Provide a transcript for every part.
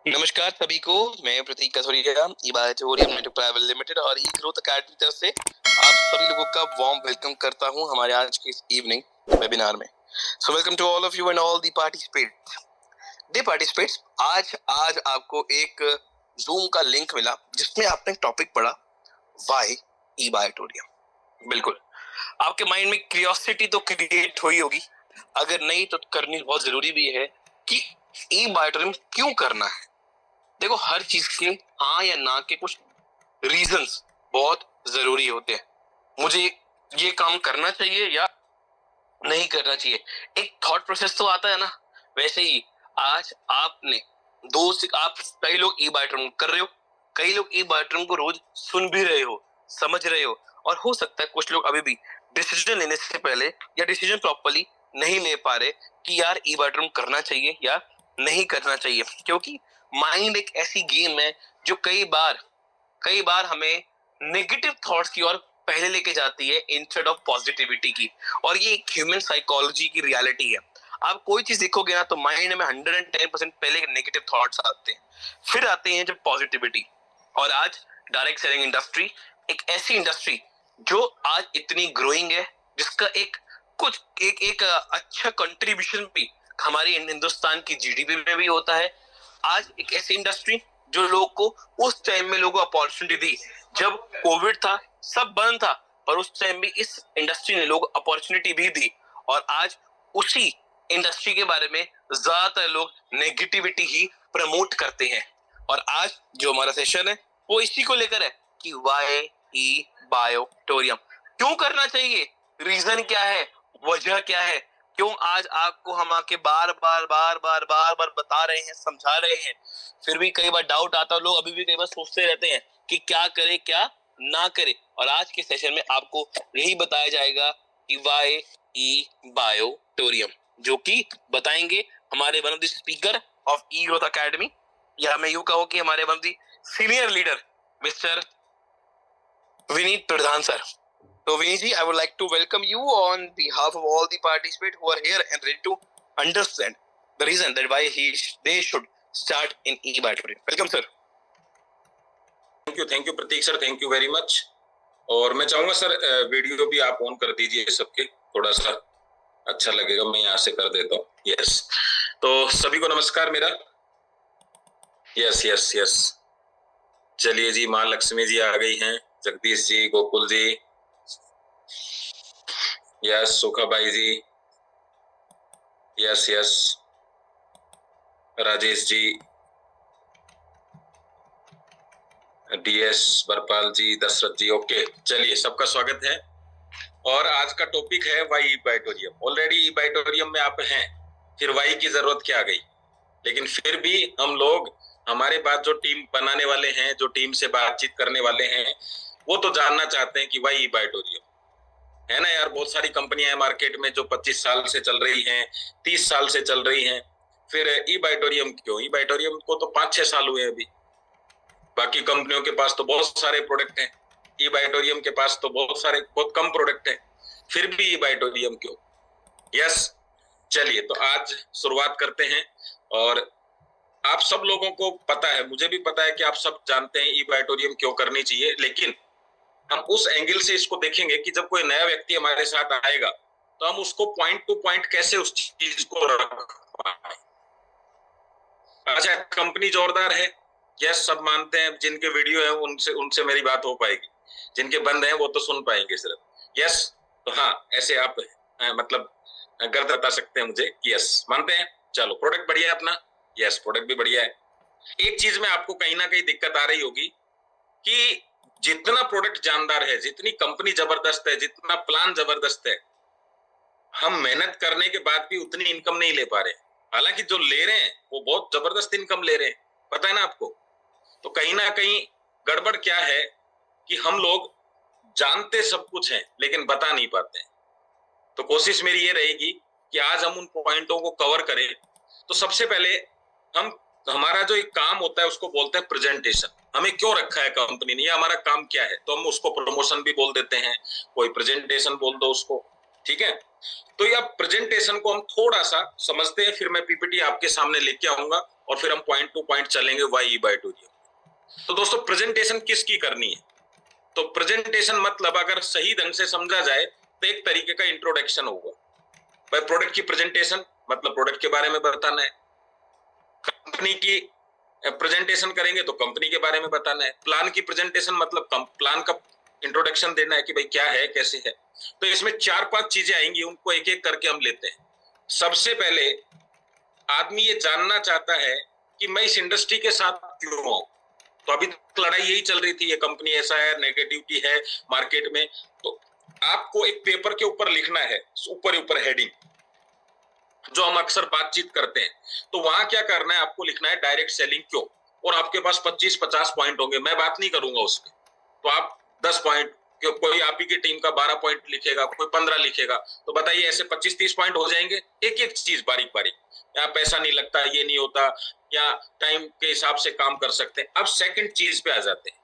नमस्कार सभी को। मैं प्रतीक कथोरिया, ई-बायोटोरियम नेटवर्क प्राइवेट लिमिटेड और ई ग्रोथ अकेडमी की तरफ से आप सभी लोगों का वार्म वेलकम करता हूं हमारे आज के इस इवनिंग वेबिनार में। So welcome to all of you and all the participates. आज आज आपको एक जूम का लिंक मिला जिसमें आपने टॉपिक पढ़ा व्हाई ई-बायोटोरियम। बिल्कुल आपके माइंड में क्यूरियोसिटी तो क्रिएट हुई होगी, अगर नहीं तो करनी बहुत जरूरी भी है कि ई-बायोटोरियम क्यों करना है। देखो, हर चीज के हाँ या ना के कुछ रीजंस बहुत जरूरी होते हैं। मुझे ये काम करना चाहिए या नहीं करना चाहिए, एक थॉट प्रोसेस तो आता है ना। वैसे ही आज आपने आप कई लोग ई बायोटोरियम कर रहे हो, कई लोग ई बायोटोरियम को रोज सुन भी रहे हो, समझ रहे हो, और हो सकता है कुछ लोग अभी भी डिसीजन लेने से पहले या डिसीजन प्रॉपर्ली नहीं ले पा रहे कि यार ई बायोटोरियम करना चाहिए या नहीं करना चाहिए, क्योंकि माइंड एक ऐसी गेम है जो कई बार हमें नेगेटिव थॉट्स की ओर पहले लेके जाती है इंस्टेड ऑफ पॉजिटिविटी की। और ये एक ह्यूमन साइकोलॉजी की रियलिटी है। आप कोई चीज देखोगे ना तो माइंड में 110% पहले नेगेटिव थॉट्स आते हैं, फिर आते हैं जब पॉजिटिविटी। और आज डायरेक्ट सेलिंग इंडस्ट्री एक ऐसी इंडस्ट्री जो आज इतनी ग्रोइंग है, जिसका एक अच्छा कंट्रीब्यूशन भी हमारी हिंदुस्तान की जीडीपी में भी होता है। आज एक ऐसी इंडस्ट्री जो लोग को उस टाइम में लोगों को अपॉर्चुनिटी दी जब कोविड था, सब बंद था, पर उस टाइम भी इस इंडस्ट्री ने लोग अपॉर्चुनिटी भी दी। और आज उसी इंडस्ट्री के बारे में ज्यादातर लोग नेगेटिविटी ही प्रमोट करते हैं। और आज जो हमारा सेशन है वो इसी को लेकर है कि वाई ई बायोटोरियम क्यों करना चाहिए, रीजन क्या है, वजह क्या है, क्यों आज आपको हम आके बार बार बता रहे हैं, समझा रहे हैं, फिर भी कई बार डाउट आता है। लोग अभी भी कई बार सोचते रहते हैं कि क्या करे क्या ना करे। और आज के सेशन में आपको यही बताया जाएगा कि वाई ई बायोटोरियम, जो कि बताएंगे हमारे one of the speaker of E growth academy, या मैं यूं कहूं कि हमारे one of the senior leader mister Vineet Pradhan sir. So Viniji, I would like to welcome you on behalf of all the participants who are here and ready to understand the reason that why they should start in e-bayotory. Welcome sir. Thank you Prateek sir, thank you very much. और मैं चाहूंगा sir video भी आप on कर दीजिए सबके, थोड़ा सा अच्छा लगेगा। मैं यहाँ से कर देता हूँ। यस, तो सभी को नमस्कार मेरा। यस यस यस, चलिए जी, माँ लक्ष्मी जी आ गई हैं, Jagdish ji, Gokul ji, yes, Sukha Bai ji, yes yes, Rajesh ji, DS, Barpal ji, Dashrath ji. Okay, चलिए, सबका स्वागत है। और आज का टॉपिक है वाई ई बायोटोरियम। ऑलरेडी ई बायोटोरियम में आप हैं, फिर वाई की जरूरत क्या आ गई। लेकिन फिर भी हम लोग, हमारे पास जो टीम बनाने वाले हैं, जो टीम से बातचीत करने वाले हैं, वो तो जानना चाहते हैं कि वाई ई बायोटोरियम है ना यार। बहुत सारी कंपनियां हैं मार्केट में जो 25 साल से चल रही हैं, 30 साल से चल रही हैं, फिर ई बायोटोरियम क्यों? ई बायोटोरियम को तो 5-6 साल हुए अभी। बाकी कंपनियों के पास तो बहुत सारे प्रोडक्ट हैं, ई बायोटोरियम के पास तो बहुत कम प्रोडक्ट हैं, फिर भी ई बायोटोरियम क्यों? यस, चलिए, तो आज शुरुआत करते हैं। और आप सब लोगों को पता है, मुझे भी पता है कि आप सब जानते हैं ई बायोटोरियम क्यों करनी चाहिए, लेकिन हम उस एंगल से इसको देखेंगे कि जब कोई नया व्यक्ति हमारे साथ आएगा तो हम उसको पॉइंट टू पॉइंट कैसे उस चीज को रख पाए। अच्छा, कंपनी जोरदार है, यस, सब मानते हैं। जिनके वीडियो है उनसे मेरी बात हो पाएगी, जिनके बंद हैं वो तो सुन पाएंगे सिर्फ। यस, तो हाँ, ऐसे आप मतलब गर्द बता सकते हैं मुझे कि यस मानते हैं। चलो, प्रोडक्ट बढ़िया है अपना, यस, प्रोडक्ट भी बढ़िया है। एक चीज में आपको कहीं ना कहीं दिक्कत आ रही होगी कि जितना प्रोडक्ट जानदार है, जितनी कंपनी जबरदस्त है, जितना प्लान जबरदस्त है, हम मेहनत करने के बाद भी उतनी इनकम नहीं ले पा रहे। हालांकि जो ले रहे हैं वो बहुत जबरदस्त इनकम ले रहे हैं, पता है ना आपको। तो कहीं ना कहीं गड़बड़ क्या है कि हम लोग जानते सब कुछ हैं लेकिन बता नहीं पाते हैं। तो कोशिश मेरी ये रहेगी कि आज हम उन पॉइंटों को कवर करें। तो सबसे पहले हमारा जो एक काम होता है उसको बोलते हैं प्रेजेंटेशन। हमें क्यों रखा है कंपनी ने, ये हमारा काम क्या है, तो हम उसको प्रमोशन भी बोल देते हैं, कोई प्रेजेंटेशन बोल दो उसको, ठीक है। तो ये प्रेजेंटेशन को हम थोड़ा सा समझते हैं, फिर मैं पीपीटी आपके सामने लेके आऊंगा और फिर हम पॉइंट टू पॉइंट चलेंगे वाई बायोटोरियम। तो दोस्तों प्रेजेंटेशन किसकी करनी है? तो प्रेजेंटेशन मतलब अगर सही ढंग से समझा जाए तो एक तरीके का इंट्रोडक्शन होगा। भाई प्रोडक्ट की प्रेजेंटेशन मतलब प्रोडक्ट के बारे में बताना है, कंपनी की प्रेजेंटेशन करेंगे तो कंपनी के बारे में बताना है, प्लान की प्रेजेंटेशन मतलब प्लान का इंट्रोडक्शन देना है कि भाई क्या है कैसे है। तो इसमें 4-5 चीजें आएंगी, उनको एक एक करके हम लेते हैं। सबसे पहले आदमी ये जानना चाहता है कि मैं इस इंडस्ट्री के साथ क्यों आऊं। तो अभी लड़ाई यही चल रही थी, ये कंपनी ऐसा है, नेगेटिविटी है मार्केट में। तो आपको एक पेपर के ऊपर लिखना है, ऊपर ऊपर हेडिंग, जो हम अक्सर बातचीत करते हैं। तो वहां क्या करना है, आपको लिखना है डायरेक्ट सेलिंग क्यों। और आपके पास 25-50 पॉइंट होंगे, मैं बात नहीं करूंगा उसमें। तो आप 10 पॉइंट, कोई आप ही की टीम का 12 पॉइंट लिखेगा, कोई 15 लिखेगा। तो बताइए ऐसे 25-30 पॉइंट हो जाएंगे, एक एक चीज बारीक बारीक। यहाँ पैसा नहीं लगता, ये नहीं होता, या टाइम के हिसाब से काम कर सकते हैं। अब सेकंड चीज पे आ जाते हैं,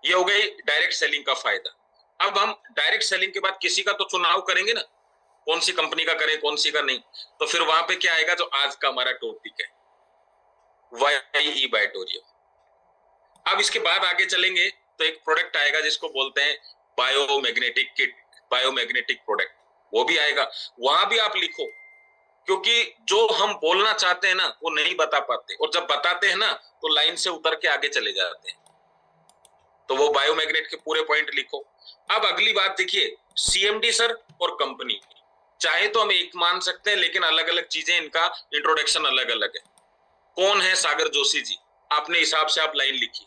ये हो गई डायरेक्ट सेलिंग का फायदा। अब हम डायरेक्ट सेलिंग के बाद किसी का तो चुनाव करेंगे ना, कौन सी कंपनी का करें कौन सी का नहीं। तो फिर वहां पे क्या आएगा, जो आज का हमारा टॉपिक है, वाई बायोटोरियम। अब इसके बाद आगे चलेंगे तो एक प्रोडक्ट आएगा जिसको बोलते हैं बायोमैग्नेटिक किट, बायोमैग्नेटिक प्रोडक्ट, वो भी आएगा। वहां भी आप लिखो, क्योंकि जो हम बोलना चाहते हैं ना वो नहीं बता पाते, और जब बताते हैं ना तो लाइन से उतर के आगे चले जाते हैं। तो वो बायोमैग्नेट के पूरे पॉइंट लिखो। अब अगली बात देखिए, सीएमडी सर और कंपनी, चाहे तो हम एक मान सकते हैं, लेकिन अलग अलग चीजें, इनका इंट्रोडक्शन अलग अलग है। कौन है सागर जोशी जी, अपने हिसाब से आप लाइन लिखिए,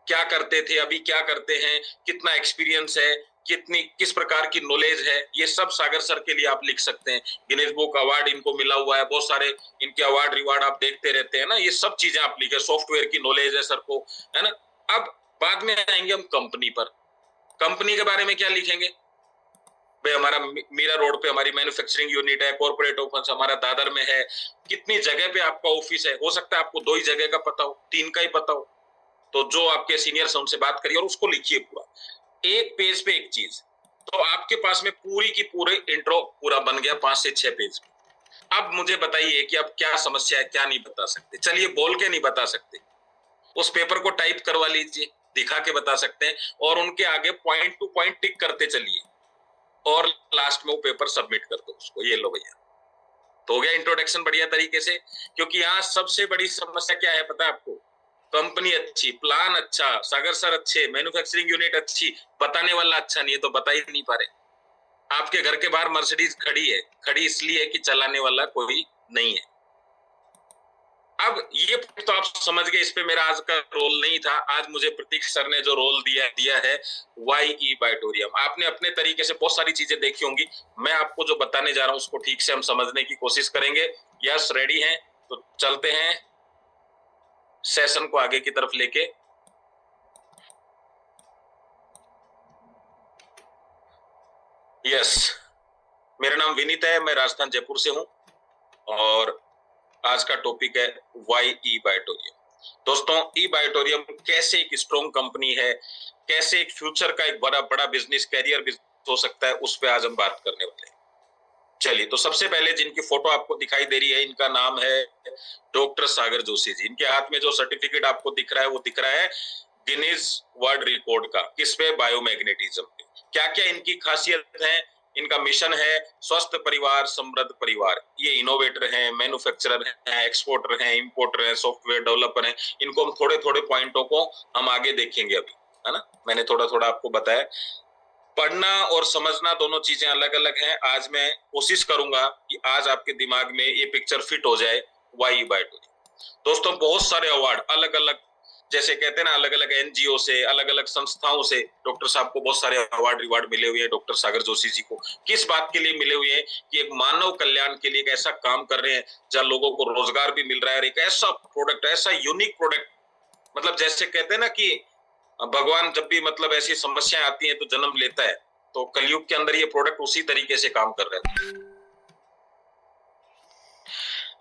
क्या करते थे, अभी क्या करते हैं, कितना एक्सपीरियंस है, कितनी किस प्रकार की नॉलेज है, ये सब सागर सर के लिए आप लिख सकते हैं। गिनीज बुक अवार्ड इनको मिला हुआ है, बहुत सारे इनके अवार्ड रिवार्ड आप देखते रहते हैं ना, ये सब चीजें आप लिखे। सॉफ्टवेयर की नॉलेज है सर को, है ना। अब बाद में आएंगे हम कंपनी पर। कंपनी के बारे में क्या लिखेंगे, भाई हमारा मीरा रोड पे हमारी मैन्युफैक्चरिंग यूनिट है, कॉर्पोरेट ऑफिस हमारा दादर में है, कितनी जगह पे आपका ऑफिस है। हो सकता है आपको 2 ही जगह का पता हो, 3 का ही पता हो, तो जो आपके सीनियर से उनसे बात करिए और उसको लिखिए पूरा, एक पेज पे एक चीज। तो आपके पास में पूरी की पूरे इंट्रो पूरा बन गया 5 से 6 पेज में। अब मुझे बताइए कि अब क्या समस्या है, क्या नहीं बता सकते। चलिए बोल के नहीं बता सकते, उस पेपर को टाइप करवा लीजिए, दिखा के बता सकते हैं, और उनके आगे पॉइंट टू पॉइंट टिक करते चलिए, और लास्ट में वो पेपर सबमिट कर दो उसको। ये लो भैया, तो हो गया इंट्रोडक्शन बढ़िया तरीके से। क्योंकि यहाँ सबसे बड़ी समस्या क्या है पता है आपको, कंपनी अच्छी, प्लान अच्छा, सागर सर अच्छे, मैन्युफैक्चरिंग यूनिट अच्छी, बताने वाला अच्छा नहीं है, तो बता ही नहीं पा रहे। आपके घर के बाहर मर्सिडीज खड़ी है, खड़ी इसलिए है कि चलाने वाला कोई नहीं है। अब ये तो आप समझ गए, इस पे मेरा आज का रोल नहीं था। आज मुझे प्रतीक सर ने जो रोल दिया है, वाई बायोटोरियम। आपने अपने तरीके से बहुत सारी चीजें देखी होंगी, मैं आपको जो बताने जा रहा हूं उसको ठीक से हम समझने की कोशिश करेंगे। यस, रेडी हैं तो चलते हैं सेशन को आगे की तरफ लेके। यस, मेरा नाम विनीत है, मैं राजस्थान जयपुर से हूं, और आज का टॉपिक है वाई बायोटोरियम। दोस्तों, ई बायोटोरियम कैसे एक स्ट्रॉन्ग कंपनी है, कैसे एक फ्यूचर का एक बड़ा बड़ा बिजनेस कैरियर हो सकता है, उस पर आज हम बात करने वाले हैं। चलिए, तो सबसे पहले जिनकी फोटो आपको दिखाई दे रही है, इनका नाम है डॉक्टर सागर जोशी जी। इनके हाथ में जो सर्टिफिकेट आपको दिख रहा है वो दिख रहा है गिनीज वर्ल्ड रिकॉर्ड का। किस पे? बायोमैग्नेटिज्म पे। क्या क्या इनकी खासियत है? इनका मिशन है स्वस्थ परिवार समृद्ध परिवार। ये इनोवेटर हैं, मैन्युफैक्चरर हैं, एक्सपोर्टर हैं, इंपोर्टर हैं, सॉफ्टवेयर डेवलपर हैं। इनको हम थोड़े थोड़े पॉइंटों को हम आगे देखेंगे अभी, है ना। मैंने थोड़ा थोड़ा आपको बताया। पढ़ना और समझना दोनों चीजें अलग अलग हैं। आज मैं कोशिश करूंगा कि आज आपके दिमाग में ये पिक्चर फिट हो जाए वाई बायोटोरियम। दोस्तों, बहुत सारे अवार्ड अलग अलग, जैसे कहते हैं ना, अलग अलग एनजीओ से, अलग अलग संस्थाओं से डॉक्टर साहब को बहुत सारे अवार्ड रिवार्ड मिले हुए हैं। डॉक्टर सागर जोशी जी को किस बात के लिए मिले हुए हैं कि एक मानव कल्याण के लिए एक ऐसा काम कर रहे हैं जहां लोगों को रोजगार भी मिल रहा है, एक ऐसा प्रोडक्ट, ऐसा यूनिक प्रोडक्ट। मतलब जैसे कहते हैं ना कि भगवान जब भी मतलब ऐसी समस्याएं आती हैं तो जन्म लेता है, तो कलयुग के अंदर ये प्रोडक्ट उसी तरीके से काम कर रहा है।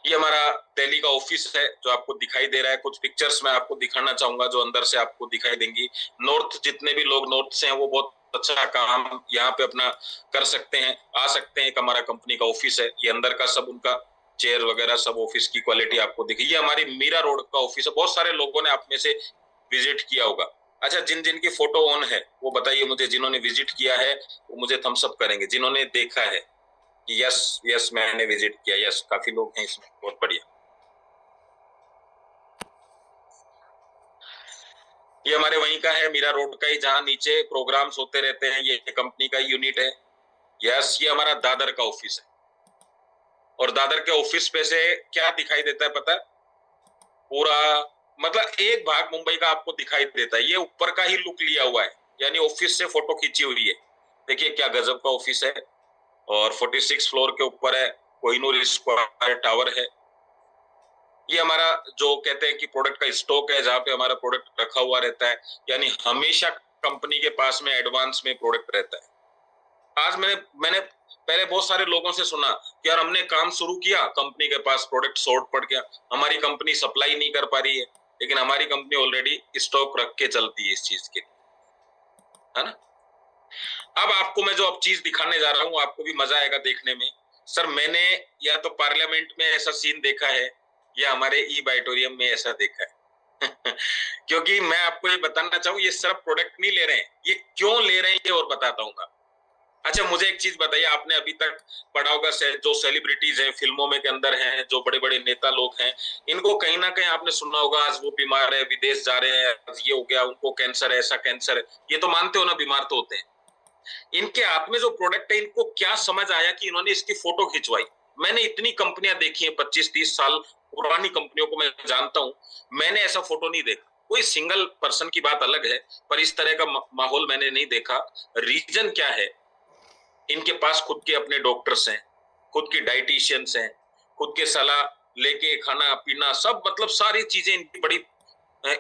ये हमारा दिल्ली का ऑफिस है जो आपको दिखाई दे रहा है। कुछ पिक्चर्स मैं आपको दिखाना चाहूंगा जो अंदर से आपको दिखाई देंगी। नॉर्थ, जितने भी लोग नॉर्थ से हैं वो बहुत अच्छा काम यहाँ पे अपना कर सकते हैं, आ सकते हैं। एक हमारा कंपनी का ऑफिस है, ये अंदर का सब उनका चेयर वगैरह सब ऑफिस की क्वालिटी आपको दिखेगी। ये हमारी मीरा रोड का ऑफिस है। बहुत सारे लोगों ने आप में से विजिट किया होगा। अच्छा, जिन जिन की फोटो ऑन है वो बताइए मुझे, जिन्होंने विजिट किया है वो मुझे थम्स अप करेंगे, जिन्होंने देखा है कि यस यस मैंने विजिट किया। यस, काफी लोग हैं इसमें, बहुत बढ़िया। ये हमारे वहीं का है, मीरा रोड का ही, जहां नीचे प्रोग्राम्स होते रहते हैं। ये कंपनी का यूनिट है। यस, ये हमारा दादर का ऑफिस है। और दादर के ऑफिस पे से क्या दिखाई देता है पता है? पूरा मतलब एक भाग मुंबई का आपको दिखाई देता है। ये ऊपर का ही लुक लिया हुआ है, यानी ऑफिस से फोटो खींची हुई है। देखिए क्या गजब का ऑफिस है। और 46 फ्लोर के ऊपर है, कोहिनूर स्क्वायर टावर है। ये हमारा जो कहते हैं कि प्रोडक्ट का स्टॉक है, जहां पे हमारा प्रोडक्ट रखा हुआ रहता है, यानी हमेशा कंपनी के पास में एडवांस में प्रोडक्ट रहता है। आज मैंने पहले बहुत सारे लोगों से सुना कि यार हमने काम शुरू किया, कंपनी के पास प्रोडक्ट शॉर्ट पड़ गया, हमारी कंपनी सप्लाई नहीं कर पा रही है। लेकिन हमारी कंपनी ऑलरेडी स्टॉक रख के चलती है इस चीज के, है ना। अब आपको मैं जो अब चीज दिखाने जा रहा हूं, आपको भी मजा आएगा देखने में। सर मैंने या तो पार्लियामेंट में ऐसा सीन देखा है या हमारे ई बाइटोरियम में ऐसा देखा है। क्योंकि मैं आपको ये बताना चाहूँ, ये सिर्फ प्रोडक्ट नहीं ले रहे हैं, ये क्यों ले रहे हैं ये और बताता हूँ। अच्छा, मुझे एक चीज बताइए, आपने अभी तक पढ़ा होगा जो सेलिब्रिटीज हैं, फिल्मों में के अंदर हैं, जो बड़े बड़े नेता लोग हैं, इनको कहीं ना कहीं आपने सुना होगा, आज वो बीमार है, विदेश जा रहे हैं, आज ये हो गया, उनको कैंसर है, ऐसा कैंसर है। ये तो मानते हो ना, बीमार तो होते हैं। इनके हाथ में जो प्रोडक्ट है, इनको क्या समझ आया कि इन्होंने इसकी फोटो खिंचवाई। मैंने इतनी कंपनियां देखी हैं, 25-30 साल पुरानी कंपनियों को मैं जानता हूं, मैंने ऐसा फोटो नहीं देखा। कोई सिंगल पर्सन की बात अलग है, पर इस तरह का माहौल मैंने नहीं देखा। रीजन क्या है? इनके पास खुद के अपने डॉक्टर्स हैं, खुद की डाइटिशियंस हैं, खुद के सलाह लेके खाना पीना सब, मतलब सारी चीजें इनकी बड़ी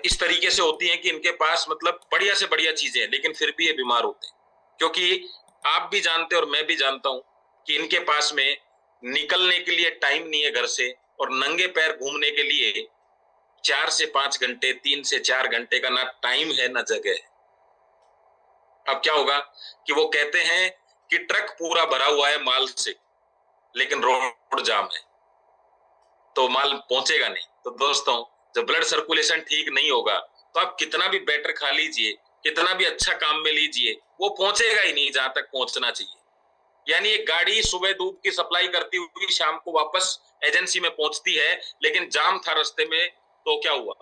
इस तरीके से होती हैं कि इनके पास मतलब बढ़िया से बढ़िया चीजें हैं, लेकिन फिर भी ये बीमार होते हैं। क्योंकि आप भी जानते हैं और मैं भी जानता हूं कि इनके पास में निकलने के लिए टाइम नहीं है घर से, और नंगे पैर घूमने के लिए 4 से 5 घंटे, 3 से 4 घंटे का ना टाइम है ना जगह है। अब क्या होगा कि वो कहते हैं कि ट्रक पूरा भरा हुआ है माल से, लेकिन रोड जाम है, तो माल पहुंचेगा नहीं। तो दोस्तों, जब ब्लड सर्कुलेशन ठीक नहीं होगा तो आप कितना भी बेटर खा लीजिए, कितना भी अच्छा काम में लीजिए, वो पहुंचेगा ही नहीं जहां तक पहुंचना चाहिए। यानी एक गाड़ी सुबह दूध की सप्लाई करती हुई शाम को वापस एजेंसी में पहुंचती है, लेकिन जाम था रास्ते में, तो क्या हुआ?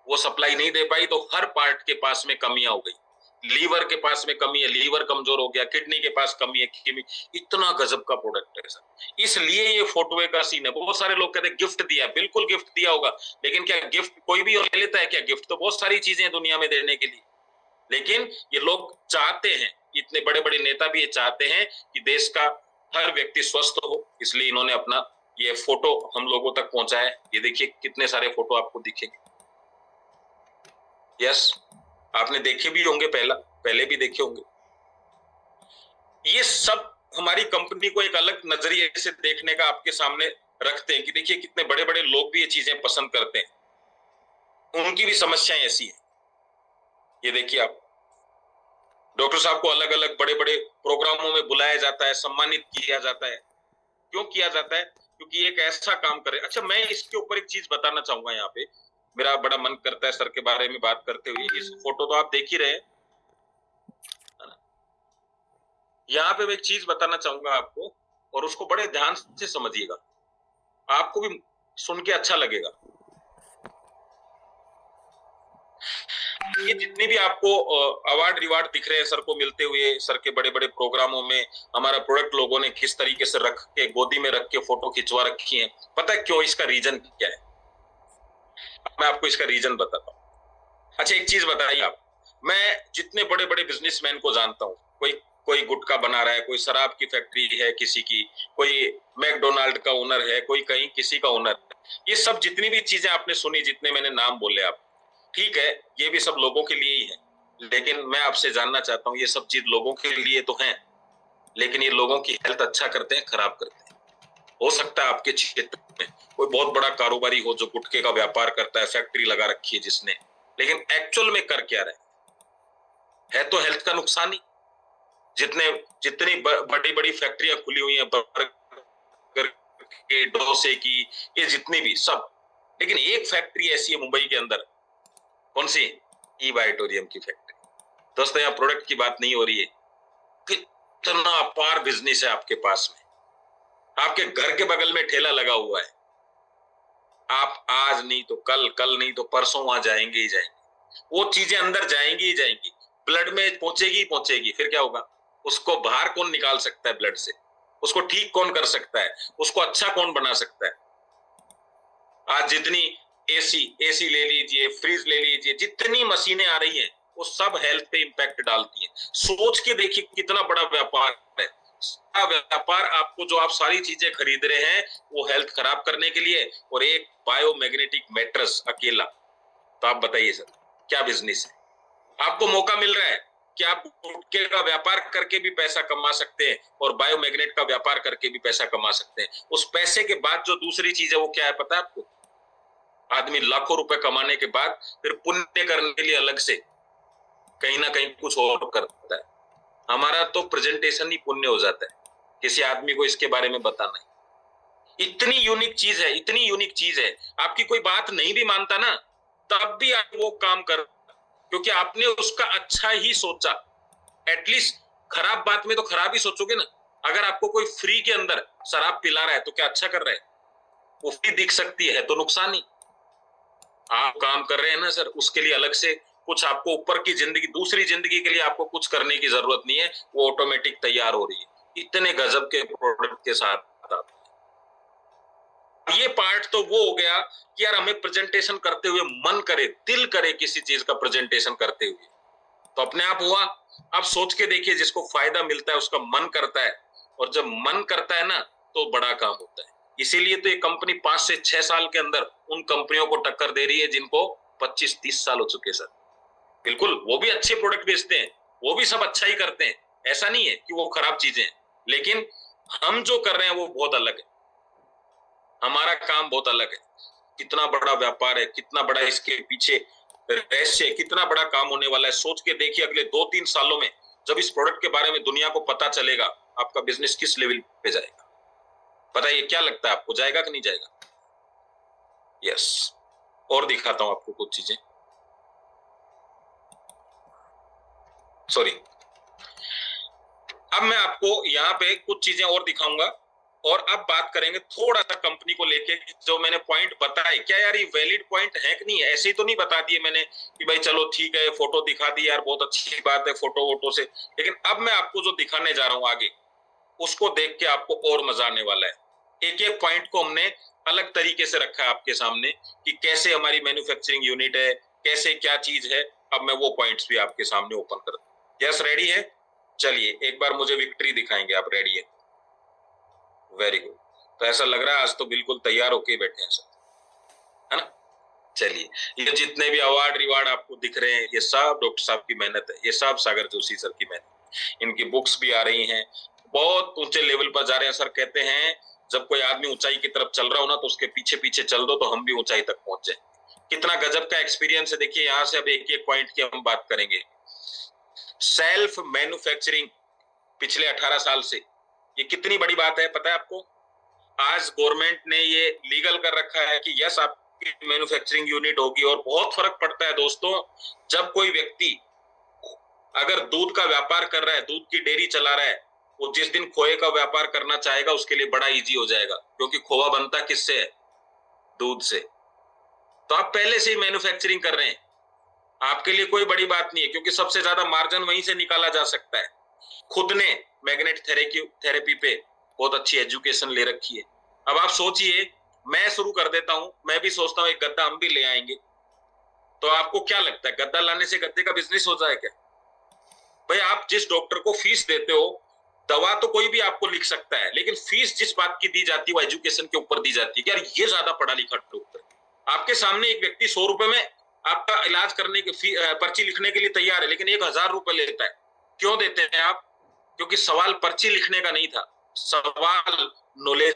वो सप्लाई नहीं दे पाई, तो हर पार्ट के पास में कमियां हो गई। लीवर के पास में कमी है, लीवर कमजोर हो गया, किडनी के पास कमी है, किडनी। इतना गजब का प्रोडक्ट है सर, इसलिए ये फोटोवे का सीन है। बहुत सारे लोग कहते हैं गिफ्ट दिया, बिल्कुल गिफ्ट दिया होगा, लेकिन क्या गिफ्ट कोई भी ले लेता है क्या? गिफ्ट तो बहुत सारी चीजें हैं दुनिया में देने के लिए, लेकिन ये लोग चाहते हैं, इतने बड़े बड़े नेता भी ये चाहते हैं कि देश का हर व्यक्ति स्वस्थ हो, इसलिए इन्होंने अपना ये फोटो हम लोगों तक पहुंचाया। ये देखिए कितने सारे फोटो आपको दिखेंगे। यस, आपने देखे भी होंगे, पहले भी देखे होंगे। ये सब हमारी कंपनी को एक अलग नजरिए से देखने का आपके सामने रखते हैं कि देखिए कितने बड़े बड़े लोग भी ये चीजें पसंद करते हैं, उनकी भी समस्याएं ऐसी है। ये देखिए आप, डॉक्टर साहब को अलग अलग बड़े बड़े प्रोग्रामों में बुलाया जाता है, सम्मानित किया जाता है। क्यों किया जाता है? क्योंकि एक ऐसा काम करे। अच्छा, मैं इसके ऊपर एक चीज बताना चाहूंगा। यहाँ पे मेरा बड़ा मन करता है सर के बारे में बात करते हुए। इस फोटो तो आप देख ही रहे हैं, यहाँ पे मैं एक चीज बताना चाहूंगा आपको, और उसको बड़े ध्यान से समझिएगा, आपको भी सुन के अच्छा लगेगा। ये जितनी भी आपको अवार्ड रिवार्ड दिख रहे हैं सर को मिलते हुए, सर के बड़े बड़े प्रोग्रामों में हमारा प्रोडक्ट लोगों ने किस तरीके से रख के गोदी में रख के फोटो खिंचवा रखी है, पता है क्यों? इसका रीजन क्या है? मैं आपको इसका रीजन बताता हूँ। अच्छा, एक चीज बताइए आप, मैं जितने बड़े बड़े बिजनेसमैन को जानता हूँ, कोई गुटखा बना रहा है, कोई शराब की फैक्ट्री है किसी की, कोई मैकडोनाल्ड का ओनर है, कोई कहीं किसी का ओनर है, ये सब जितनी भी चीजें आपने सुनी, जितने मैंने नाम बोले आप, ठीक है, ये भी सब लोगों के लिए ही है। लेकिन मैं आपसे जानना चाहता हूँ, ये सब चीज लोगों के लिए तो है, लेकिन ये लोगों की हेल्थ अच्छा करते हैं, खराब करते हैं? हो सकता है आपके क्षेत्र में कोई बहुत बड़ा कारोबारी हो जो गुटखे का व्यापार करता है, फैक्ट्री लगा रखी है जिसने, लेकिन एक्चुअल में कर क्या रहे है? तो हेल्थ का नुकसान ही। जितनी बड़ी बड़ी फैक्ट्रियां खुली हुई हैं बर्गर के, डोसे की, ये जितनी भी सब। लेकिन एक फैक्ट्री ऐसी है मुंबई के अंदर, कौन सी? ई बायोटोरियम की फैक्ट्री। दोस्तों यहाँ प्रोडक्ट की बात नहीं हो रही है, कितना अपार बिजनेस है आपके पास में। आपके घर के बगल में ठेला लगा हुआ है, आप आज नहीं तो कल, कल नहीं तो परसों वहां जाएंगे ही जाएंगे। वो चीजें अंदर जाएंगी ही जाएंगी, ब्लड में पहुंचेगी ही पहुंचेगी। फिर क्या होगा? उसको बाहर कौन निकाल सकता है ब्लड से? उसको ठीक कौन कर सकता है? उसको अच्छा कौन बना सकता है? आज जितनी एसी ले लीजिए, फ्रिज ले लीजिए, जितनी मशीनें आ रही हैं वो सब हेल्थ पे इंपैक्ट डालती हैं। सोच के देखिए कितना बड़ा व्यापार है। सारा व्यापार आपको, जो आप सारी चीजें खरीद रहे हैं वो हेल्थ खराब करने के लिए, और एक बायोमैग्नेटिक मैट्रेस अकेला। तो आप बताइए सर, क्या बिजनेस है? आपको मौका मिल रहा है कि आप गुटखे का व्यापार करके भी पैसा कमा सकते हैं और बायोमैग्नेट का व्यापार करके भी पैसा कमा सकते हैं। उस पैसे के बाद जो दूसरी चीज है वो क्या है पता है आपको? आदमी लाखों रुपए कमाने के बाद फिर पुण्य करने के लिए अलग से कहीं ना कहीं कुछ और करता है। हमारा तो प्रेजेंटेशन ही पुण्य हो जाता है, किसी आदमी को इसके बारे में बताना है। इतनी यूनिक चीज है, इतनी यूनिक चीज है। आपकी कोई बात नहीं भी मानता ना, तब भी आप वो काम कर, क्योंकि आपने उसका अच्छा ही सोचा। एटलीस्ट खराब बात में तो खराब ही सोचोगे ना। अगर आपको कोई फ्री के अंदर शराब पिला रहा है तो क्या अच्छा कर रहा है? वो फ्री दिख सकती है तो नुकसान ही। आप काम कर रहे हैं ना सर, उसके लिए अलग से कुछ आपको ऊपर की जिंदगी, दूसरी जिंदगी के लिए आपको कुछ करने की जरूरत नहीं है, वो ऑटोमेटिक तैयार हो रही है। इतने गजब के प्रोडक्ट के साथ ये पार्ट तो वो हो गया कि यार हमें प्रेजेंटेशन करते हुए मन करे, दिल करे किसी चीज का प्रेजेंटेशन करते हुए, तो अपने आप हुआ। आप सोच के देखिए, जिसको फायदा मिलता है उसका मन करता है, और जब मन करता है ना तो बड़ा काम होता है। इसीलिए तो ये कंपनी 5 से 6 साल के अंदर उन कंपनियों को टक्कर दे रही है जिनको 25-30 साल हो चुके सर। बिल्कुल, वो भी अच्छे प्रोडक्ट बेचते हैं, वो भी सब अच्छा ही करते हैं, ऐसा नहीं है कि वो खराब चीजें हैं। लेकिन हम जो कर रहे हैं वो बहुत अलग है, हमारा काम बहुत अलग है। कितना बड़ा व्यापार है, कितना बड़ा इसके पीछे रहस्य, कितना बड़ा काम होने वाला है। सोच के देखिए, अगले 2-3 सालों में जब इस प्रोडक्ट के बारे में दुनिया को पता चलेगा, आपका बिजनेस किस लेवल पे जाएगा। बताइए, क्या लगता है आपको, जाएगा कि नहीं जाएगा? यस। और दिखाता हूं आपको कुछ चीजें। सॉरी, अब मैं आपको यहाँ पे कुछ चीजें और दिखाऊंगा, और अब बात करेंगे थोड़ा सा कंपनी को लेके। जो मैंने पॉइंट बताए, क्या यार ये वैलिड पॉइंट है कि नहीं है? ऐसे ही तो नहीं बता दिए मैंने कि भाई चलो ठीक है, फोटो दिखा दी यार, बहुत अच्छी बात है फोटो वोटो से। लेकिन अब मैं आपको जो दिखाने जा रहा हूं आगे, उसको देख के आपको और मजा आने वाला है। एक एक पॉइंट को हमने अलग तरीके से रखा है आपके सामने कि कैसे हमारी मैन्युफैक्चरिंग यूनिट है, कैसे क्या चीज है। अब मैं वो पॉइंट्स भी आपके सामने ओपन कर दूं। यस, रेडी है? चलिए एक बार मुझे विक्ट्री दिखाएंगे। आप रेडी है? Very good. तो ऐसा लग रहा है आज तो बिल्कुल तैयार होके बैठे हैं सर, है ना? चलिए, ये जितने भी अवार्ड रिवार्ड आपको दिख रहे हैं, ये सब डॉक्टर साहब की मेहनत है, ये सब सागर जोशी सर की मेहनत। इनकी बुक्स भी आ रही हैं, बहुत ऊंचे लेवल पर जा रहे हैं। सर कहते हैं जब कोई आदमी ऊंचाई की तरफ चल रहा हो ना, तो उसके पीछे पीछे चल दो, तो हम भी ऊंचाई तक पहुंच जाए। कितना गजब का एक्सपीरियंस है। देखिए यहाँ से अब एक एक पॉइंट की हम बात करेंगे। सेल्फ मैन्युफैक्चरिंग पिछले 18 साल से, ये कितनी बड़ी बात है पता है आपको? आज गवर्नमेंट ने ये लीगल कर रखा है कि यस, आपकी मैन्युफैक्चरिंग यूनिट होगी। और बहुत फर्क पड़ता है दोस्तों, जब कोई व्यक्ति अगर दूध का व्यापार कर रहा है, दूध की डेयरी चला रहा है, वो जिस दिन खोए का व्यापार करना चाहेगा उसके लिए बड़ा इजी हो जाएगा, क्योंकि खोआ बनता किससे है? दूध से। तो आप पहले से ही मैन्युफैक्चरिंग कर रहे हैं, आपके लिए कोई बड़ी बात नहीं है, क्योंकि सबसे ज्यादा मार्जिन वहीं से निकाला जा सकता है। खुद ने मैग्नेट थेरेपी पे बहुत अच्छी एजुकेशन ले रखी है। अब आप सोचिए, मैं शुरू कर देता हूं, मैं भी सोचता हूं एक गद्दा हम भी ले आएंगे, तो आपको क्या लगता है गद्दा लाने से गद्दे का बिजनेस हो जाए क्या? भाई आप जिस डॉक्टर को फीस देते हो, दवा तो कोई भी आपको लिख सकता है, लेकिन फीस जिस बात की दी जाती है वो एजुकेशन के ऊपर दी जाती है कि यार ये ज्यादा पढ़ा लिखा डॉक्टर। आपके सामने एक व्यक्ति 100 रुपए में आपका इलाज करने की पर्ची लिखने के लिए तैयार है, लेकिन 1000 रुपए लेता है। क्यों देते हैं आप? क्योंकि सवाल पर्ची लिखने का नहीं था, सवाल नॉलेज।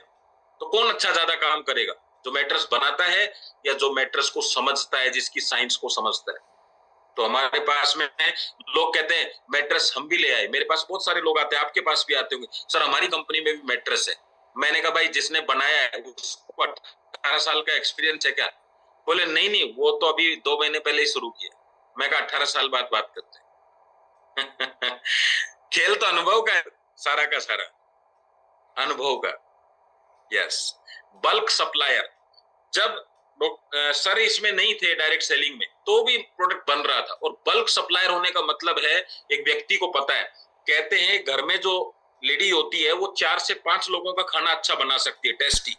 तो कौन अच्छा ज्यादा काम करेगा, जो मैट्रेस बनाता है या जो मैट्रेस को समझता है, जिसकी साइंस को समझता है? तो हमारे पास में लोग कहते हैं मैट्रेस हम भी ले आए। मेरे पास बहुत सारे लोग आते हैं, आपके पास भी आते होंगे, सर हमारी कंपनी में भी मैट्रेस है। मैंने कहा भाई जिसने बनाया है उसको 18 साल का एक्सपीरियंस है क्या? बोले नहीं नहीं, वो तो अभी 2 महीने पहले ही शुरू किया। मैं कहा 18 साल बाद बात करते हैं। खेल तो अनुभव का है, सारा का सारा अनुभव का। यस, बल्क सप्लायर, जब सर इसमें नहीं थे डायरेक्ट सेलिंग में तो भी प्रोडक्ट बन रहा था। और बल्क सप्लायर होने का मतलब है एक व्यक्ति को पता है, कहते हैं घर में जो लेडी होती है वो 4 से 5 लोगों का खाना अच्छा बना सकती है, टेस्टी।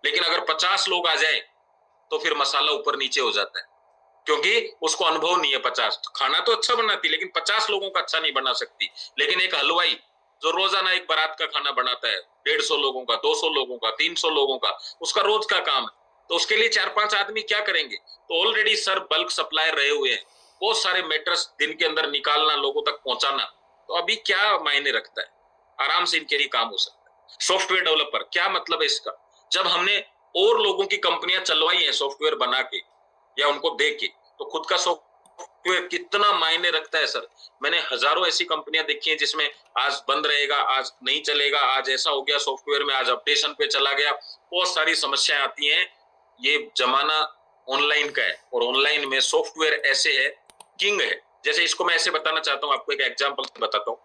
लेकिन अगर 50 लोग आ जाए तो फिर मसाला ऊपर नीचे हो जाता है, क्योंकि उसको अनुभव नहीं है। 50 खाना तो अच्छा बनाती लेकिन 50 लोगों का अच्छा नहीं बना सकती। लेकिन एक हलवाई जो रोजाना एक बारात का खाना बनाता है, 150 लोगों का, 200 लोगों का, 300 लोगों का, उसका रोज का काम है, तो उसके लिए 4-5 आदमी क्या करेंगे? तो ऑलरेडी सर बल्क सप्लायर रहे हुए हैं, बहुत सारे मैटर्स दिन के अंदर निकालना, लोगों तक पहुंचाना, तो अभी क्या मायने रखता है? आराम से इनके लिए काम हो सकता है। सॉफ्टवेयर डेवलपर, क्या मतलब है इसका? जब हमने और लोगों की कंपनियां चलवाई हैं सॉफ्टवेयर बना के या उनको दे के, तो खुद का सॉफ्टवेयर कितना मायने रखता है सर। मैंने हजारों ऐसी कंपनियां देखी हैं जिसमें आज बंद रहेगा, आज नहीं चलेगा, आज ऐसा हो गया सॉफ्टवेयर में, आज अपडेशन पे चला गया, बहुत सारी समस्याएं आती हैं। ये जमाना ऑनलाइन का है और ऑनलाइन में सॉफ्टवेयर ऐसे है, किंग है। जैसे इसको मैं ऐसे बताना चाहता हूँ, आपको एक एग्जांपल बताता हूँ।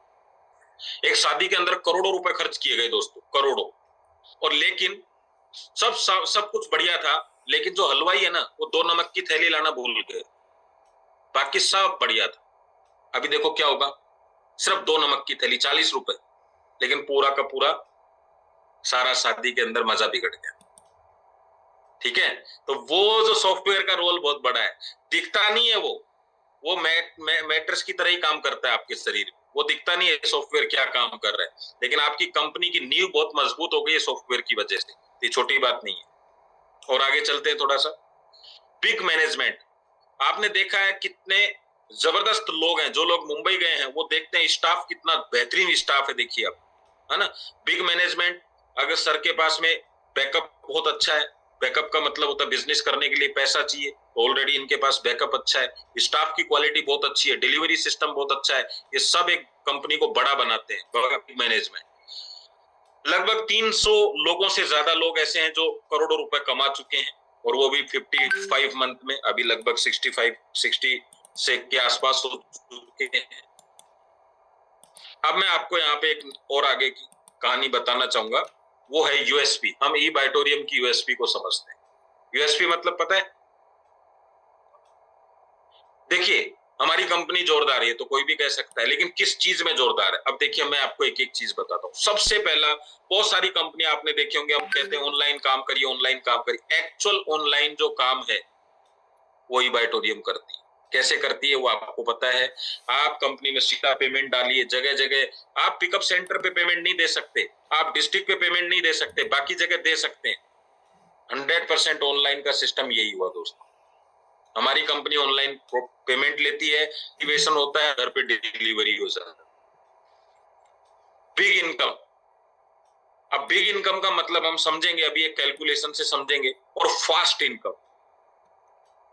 एक शादी के अंदर करोड़ों रुपए खर्च किए गए दोस्तों, करोड़ों। और लेकिन सब कुछ बढ़िया था, लेकिन जो हलवाई है ना वो 2 नमक की थैली लाना भूल गए, बाकी सब बढ़िया था। अभी देखो क्या होगा, सिर्फ 2 नमक की थैली, 40 रुपए, लेकिन पूरा का पूरा सारा शादी के अंदर मजा बिगड़ गया। ठीक है, तो वो जो सॉफ्टवेयर का रोल बहुत बड़ा है, दिखता नहीं है वो मैट्रिक्स की तरह ही काम करता है आपके शरीर में। वो दिखता नहीं है सॉफ्टवेयर क्या काम कर रहा है, लेकिन आपकी कंपनी की नींव बहुत मजबूत हो गई है सॉफ्टवेयर की वजह से। ये छोटी बात नहीं है। और आगे चलते हैं थोड़ा सा। पिक मैनेजमेंट, आपने देखा है कितने जबरदस्त लोग हैं। जो लोग मुंबई गए हैं वो देखते हैं स्टाफ कितना बेहतरीन स्टाफ है, देखिए आप, है ना। बिग मैनेजमेंट, अगर सर के पास में बैकअप बहुत अच्छा है, बैकअप का मतलब होता है बिजनेस करने के लिए पैसा चाहिए, तो ऑलरेडी इनके पास बैकअप अच्छा है, स्टाफ की क्वालिटी बहुत अच्छी है, डिलीवरी सिस्टम बहुत अच्छा है, ये सब एक कंपनी को बड़ा बनाते हैं। बिग मैनेजमेंट, लगभग 300 लोगों से ज्यादा लोग ऐसे हैं जो करोड़ों रुपए कमा चुके हैं, और वो भी 55 मंथ में, अभी लगभग 60 से के आसपास हो चुके हैं। अब मैं आपको यहाँ पे एक और आगे की कहानी बताना चाहूंगा, वो है यूएसपी। हम ई बाइटोरियम की यूएसपी को समझते हैं। यूएसपी मतलब पता है? देखिए, हमारी कंपनी जोरदार है तो कोई भी कह सकता है, लेकिन किस चीज में जोरदार है? अब देखिए, मैं आपको एक एक चीज बताता हूँ। सबसे पहला, बहुत सारी कंपनियां आपने देखी होंगी, हम कहते हैं ऑनलाइन काम करिए, ऑनलाइन काम करिए। एक्चुअल ऑनलाइन जो काम है वो ई बाइटोरियम करती है। कैसे करती है वो आपको पता है। आप कंपनी में सीधा पेमेंट डालिए, जगह जगह आप पिकअप सेंटर पे पेमेंट नहीं दे सकते, आप डिस्ट्रिक्ट पे पेमेंट नहीं दे सकते, बाकी जगह दे सकते हैं। 100% ऑनलाइन का सिस्टम यही हुआ दोस्तों। हमारी कंपनी ऑनलाइन पेमेंट लेती है, एक्टिवेशन होता है, घर पे डिलीवरी हो जाता है। बिग इनकम, अब बिग इनकम का मतलब हम समझेंगे, अभी एक कैलकुलेशन से समझेंगे। और फास्ट इनकम,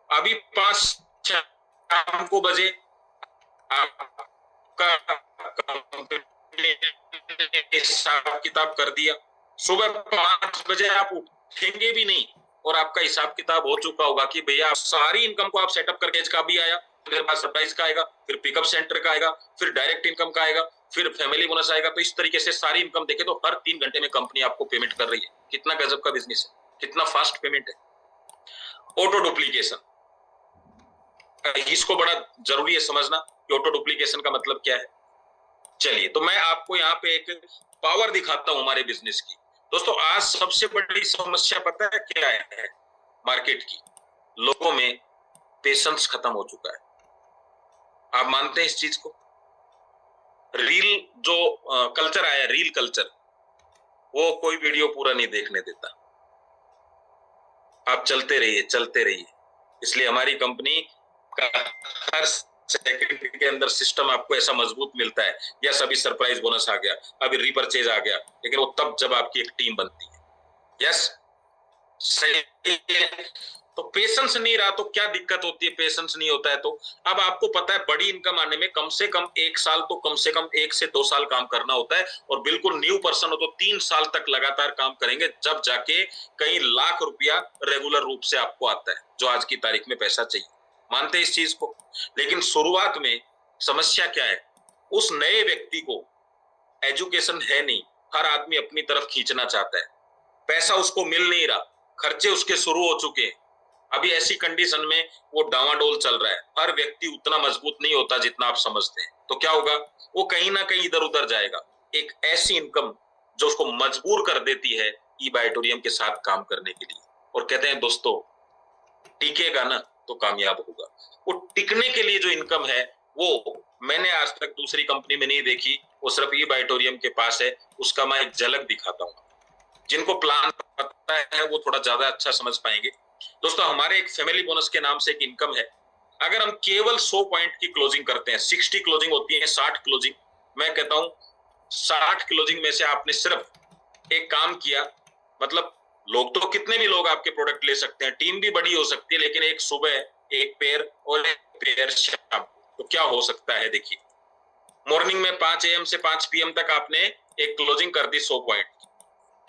अभी 5 शाम को बजे आपका हिसाब किताब कर दिया, सुबह 5 बजे आप उठेंगे भी नहीं और आपका हिसाब किताब हो चुका होगा कि भैया सारी इनकम को आप सेटअप करके, का भी आया, मेरे पास सरप्राइज का आएगा, फिर पिकअप सेंटर का आएगा, फिर डायरेक्ट इनकम का आएगा, फिर फैमिली बोनस आएगा। तो इस तरीके से सारी इनकम देखे तो हर 3 घंटे में कंपनी आपको पेमेंट कर रही है। कितना गजब का बिजनेस है, कितना फास्ट पेमेंट है। ऑटो डुप्लीकेशन, इसको बड़ा जरूरी है समझना कि ऑटो डुप्लीकेशन का मतलब क्या है। चलिए, तो मैं आपको यहाँ पे एक पावर दिखाता हूं हमारे बिजनेस की। दोस्तों, आज सबसे बड़ी समस्या पता है क्या है मार्केट की? लोगों में पेशेंस खत्म हो चुका है। आप मानते हैं इस चीज को? रील जो कल्चर आया, रील कल्चर, वो कोई वीडियो पूरा नहीं देखने देता। आप चलते रहिए, चलते रहिए। इसलिए हमारी कंपनी का हर सेकंड के अंदर सिस्टम आपको ऐसा मजबूत मिलता है। यस, अभी सरप्राइज बोनस आ गया, अभी रीपरचेज आ गया, लेकिन वो तब जब आपकी एक टीम बनती है। यस, सही है। तो पेशेंस नहीं रहा तो क्या दिक्कत होती है, पेशेंस नहीं होता है तो। अब आपको पता है बड़ी इनकम आने में कम से कम 1 साल तो कम से कम 1 से 2 साल काम करना होता है, और बिल्कुल न्यू पर्सन हो तो 3 साल तक लगातार काम करेंगे, जब जाके कई लाख रुपया रेगुलर रूप से आपको आता है, जो आज की तारीख में पैसा चाहिए। मानते हैं इस चीज को। लेकिन शुरुआत में समस्या क्या है, उस नए व्यक्ति को एजुकेशन है नहीं, हर आदमी अपनी तरफ खींचना चाहता है, पैसा उसको मिल नहीं रहा, खर्चे उसके शुरू हो चुके हैं। अभी ऐसी कंडीशन में वो डावाडोल चल रहा है। हर व्यक्ति उतना मजबूत नहीं होता जितना आप समझते हैं। तो क्या होगा, वो कहीं ना कहीं इधर उधर जाएगा। एक ऐसी इनकम जो उसको मजबूर कर देती है ई बायोटोरियम के साथ काम करने के लिए। और कहते हैं दोस्तों, टिकेगा ना तो कामयाब होगा। वो टिकने के लिए जो इनकम है वो मैंने आज तक दूसरी कंपनी में नहीं देखी, वो सिर्फ ई बायोटोरियम के पास है। उसका मैं एक झलक दिखाता हूँ। जिनको प्लान पता है वो थोड़ा ज्यादा अच्छा समझ पाएंगे। दोस्तों, हमारे एक फैमिली बोनस के नाम से एक इनकम है। अगर हम केवल 100 पॉइंट की क्लोजिंग करते हैं, 60 क्लोजिंग होती है, 60 क्लोजिंग, मैं कहता हूं 60 क्लोजिंग में से आपने सिर्फ एक काम किया, मतलब लोग तो कितने भी लोग आपके प्रोडक्ट ले सकते हैं, टीम भी बड़ी हो सकती है, लेकिन एक सुबह, एक पेयर और एक पेयर शाम, तो क्या हो सकता है देखिए। मॉर्निंग में 5 AM से 5 PM तक आपने एक क्लोजिंग कर दी 100 पॉइंट।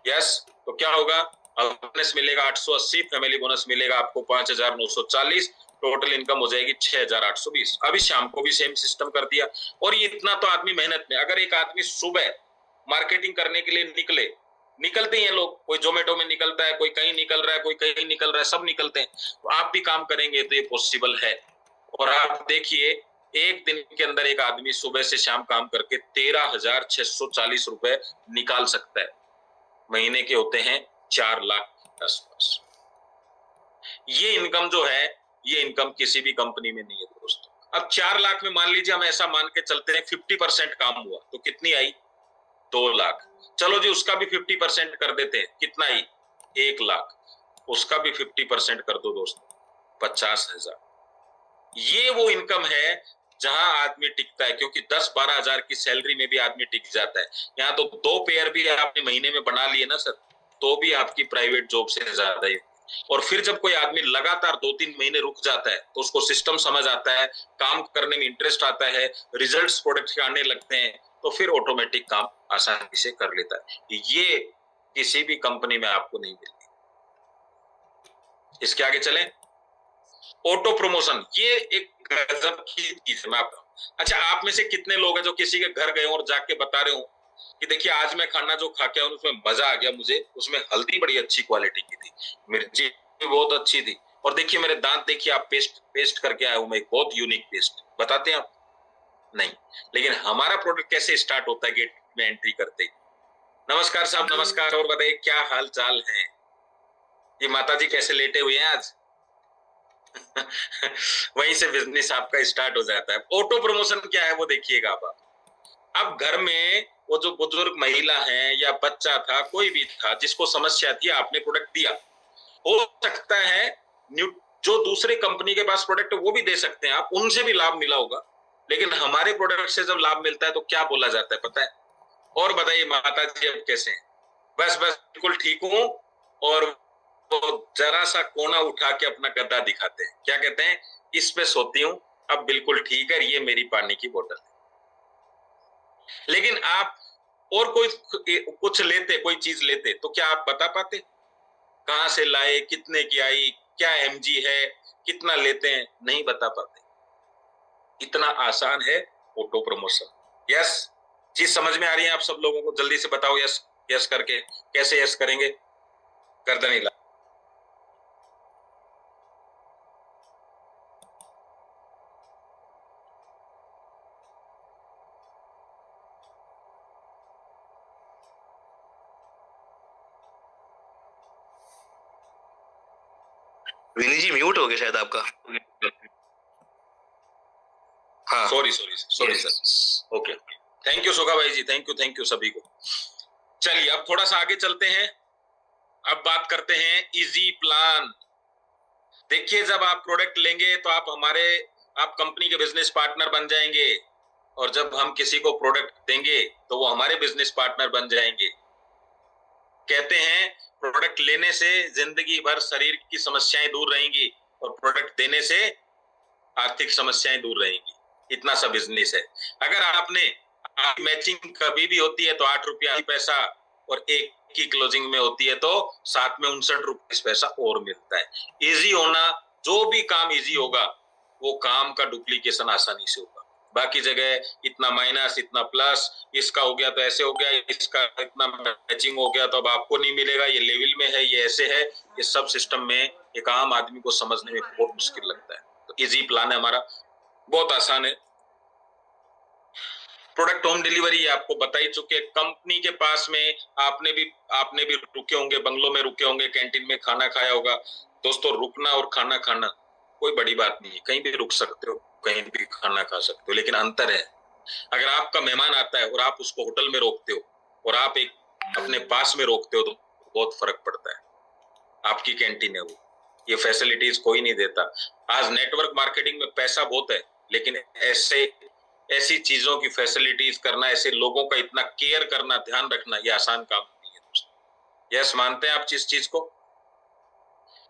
यस, तो क्या होगा, बोनस मिलेगा 880, फैमिली बोनस मिलेगा आपको 5940, टोटल इनकम हो जाएगी 6820। अभी शाम को भी सेम सिस्टम कर दिया। और ये इतना तो आदमी मेहनत में, अगर एक आदमी सुबह मार्केटिंग करने के लिए निकलते हैं लोग, कोई जोमेटो में निकलता है, कोई कहीं निकल रहा है, कोई कहीं निकल रहा है, सब निकलते हैं, तो आप भी काम करेंगे तो ये पॉसिबल है। और आप देखिए, एक दिन के अंदर एक आदमी सुबह से शाम काम करके 13,640 रुपए निकाल सकता है। महीने के होते हैं 4 लाख के आसपास। ये इनकम जो है, ये इनकम किसी भी कंपनी में नहीं है दोस्तों। अब 4 लाख में मान लीजिए, हम ऐसा मान के चलते हैं 50% काम हुआ तो कितनी आई, 2 लाख। चलो जी, उसका भी 50% कर देते हैं, कितना आई, 1 लाख। उसका भी 50% कर दो दोस्तों, 50,000। ये वो इनकम है जहां आदमी टिकता है, क्योंकि 10-12 हजार की सैलरी में भी आदमी टिक जाता है। यहाँ तो 2 पेयर भी आपने महीने में बना लिए ना सर, तो भी आपकी प्राइवेट जॉब से ज्यादा ही। और फिर जब कोई आदमी लगातार 2-3 महीने रुक जाता है तो उसको सिस्टम समझ आता है, काम करने में इंटरेस्ट आता है, रिजल्ट्स प्रोडक्ट के आने लगते हैं, तो फिर ऑटोमेटिक काम आसानी से कर लेता है। ये किसी भी कंपनी में आपको नहीं मिलती। इसके आगे चलें, ऑटो प्रमोशन, ये एक गजब की चीज है। मैं आपको, अच्छा, आप में से कितने लोग हैं जो किसी के घर गए और जाके बता रहे हो कि देखिए आज मैं खाना जो खा के आया उसमें मजा आ गया, मुझे उसमें हल्दी बड़ी अच्छी क्वालिटी की थी, मिर्ची भी बहुत अच्छी थी, और देखिए मेरे दांत देखिए, आप पेस्ट करके आया हूं मैं, एक बहुत यूनिक पेस्ट। बताते हैं आप? नहीं। लेकिन हमारा प्रोडक्ट कैसे स्टार्ट होता है, गेट में एंट्री करते ही, नमस्कार साहब, नमस्कार, और बताइए क्या हाल चाल है, ये माता जी कैसे लेटे हुए हैं आज। वहीं से बिजनेस आपका स्टार्ट हो जाता है। ऑटो प्रमोशन क्या है वो देखिएगा आप। अब घर में वो जो बुजुर्ग महिला है या बच्चा था, कोई भी था जिसको समस्या थी, आपने प्रोडक्ट दिया, हो सकता है जो दूसरे कंपनी के पास प्रोडक्ट है वो भी दे सकते हैं आप, उनसे भी लाभ मिला होगा, लेकिन हमारे प्रोडक्ट से जब लाभ मिलता है तो क्या बोला जाता है पता है? और बताइए माता जी अब कैसे हैं? बस बस बिल्कुल ठीक हूँ। और तो जरा सा कोना उठा के अपना गद्दा दिखाते हैं, क्या कहते हैं, इस पे सोती हूँ, अब बिल्कुल ठीक है, ये मेरी पानी की बोतल है। लेकिन आप और कोई कुछ लेते, कोई चीज लेते, तो क्या आप बता पाते कहां से लाए, कितने की आई, क्या MG है, कितना लेते हैं? नहीं बता पाते। इतना आसान है ऑटो प्रमोशन। यस, चीज समझ में आ रही है आप सब लोगों को? जल्दी से बताओ यस यस करके। कैसे यस करेंगे? गर्दन हिला। विनी जी म्यूट हो गया शायद आपका। हाँ, sorry sir. Okay, thank you Soga भाई जी, थैंक यू सभी को। चलिए अब थोड़ा सा आगे चलते हैं। अब बात करते हैं इजी प्लान। देखिए, जब आप प्रोडक्ट लेंगे तो आप कंपनी के बिजनेस पार्टनर बन जाएंगे, और जब हम किसी को प्रोडक्ट देंगे तो वो हमारे बिजनेस पार्टनर बन जाएंगे। कहते हैं प्रोडक्ट लेने से जिंदगी भर शरीर की समस्याएं दूर रहेंगी और प्रोडक्ट देने से आर्थिक समस्याएं दूर रहेंगी। इतना सा बिजनेस है। अगर आपने मैचिंग कभी भी होती है तो 8 रुपया पैसा और एक की क्लोजिंग में होती है तो साथ में 59 पैसा और मिलता है। इजी होना, जो भी काम इजी होगा वो काम का डुप्लीकेशन आसानी से होगा। बाकी जगह इतना माइनस, इतना प्लस, इसका हो गया तो ऐसे हो गया, इसका इतना मैचिंग हो गया तो अब आपको नहीं मिलेगा, ये लेवल में है, ये ऐसे है, ये सब सिस्टम में एक आम आदमी को समझने में बहुत मुश्किल लगता है। तो इजी प्लान है हमारा, बहुत आसान है। प्रोडक्ट होम डिलीवरी आपको बता ही चुके। कंपनी के पास में आपने भी रुके होंगे, बंगलों में रुके होंगे, कैंटीन में खाना खाया होगा। दोस्तों, रुकना और खाना खाना कोई बड़ी बात नहीं है, कहीं भी रुक सकते हो, कहीं भी खाना खा सकते हो, लेकिन अंतर है अगर आपका मेहमान आता है और आप उसको होटल में रोकते हो और आप एक अपने पास में रोकते हो तो बहुत फर्क पड़ता है। आपकी कैंटीन है वो, ये फैसिलिटीज कोई नहीं देता। आज नेटवर्क मार्केटिंग में पैसा बहुत है, लेकिन ऐसी चीजों की फैसिलिटीज करना, ऐसे लोगों का इतना केयर करना, ध्यान रखना, ये आसान काम नहीं है दोस्तों। यस, मानते हैं आप जिस चीज को?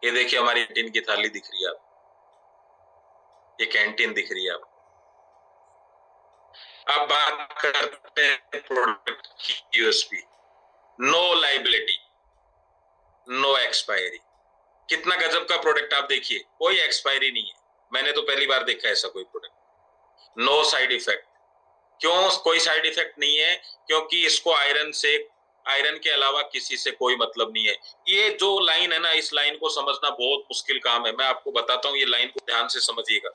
ये देखिए हमारी कैंटीन की थाली दिख रही है आप, ये कैंटीन दिख रही है आप। अब बात करते हैं प्रोडक्ट की USP. No liability, no expiry. कितना गजब का प्रोडक्ट आप देखिए, कोई एक्सपायरी नहीं है। मैंने तो पहली बार देखा ऐसा कोई प्रोडक्ट। No side effect. क्यों कोई साइड इफेक्ट नहीं है? क्योंकि इसको आयरन के अलावा किसी से कोई मतलब नहीं है। ये जो लाइन है ना, इस लाइन को समझना बहुत मुश्किल काम है। मैं आपको बताता हूँ, ये लाइन को ध्यान से समझिएगा।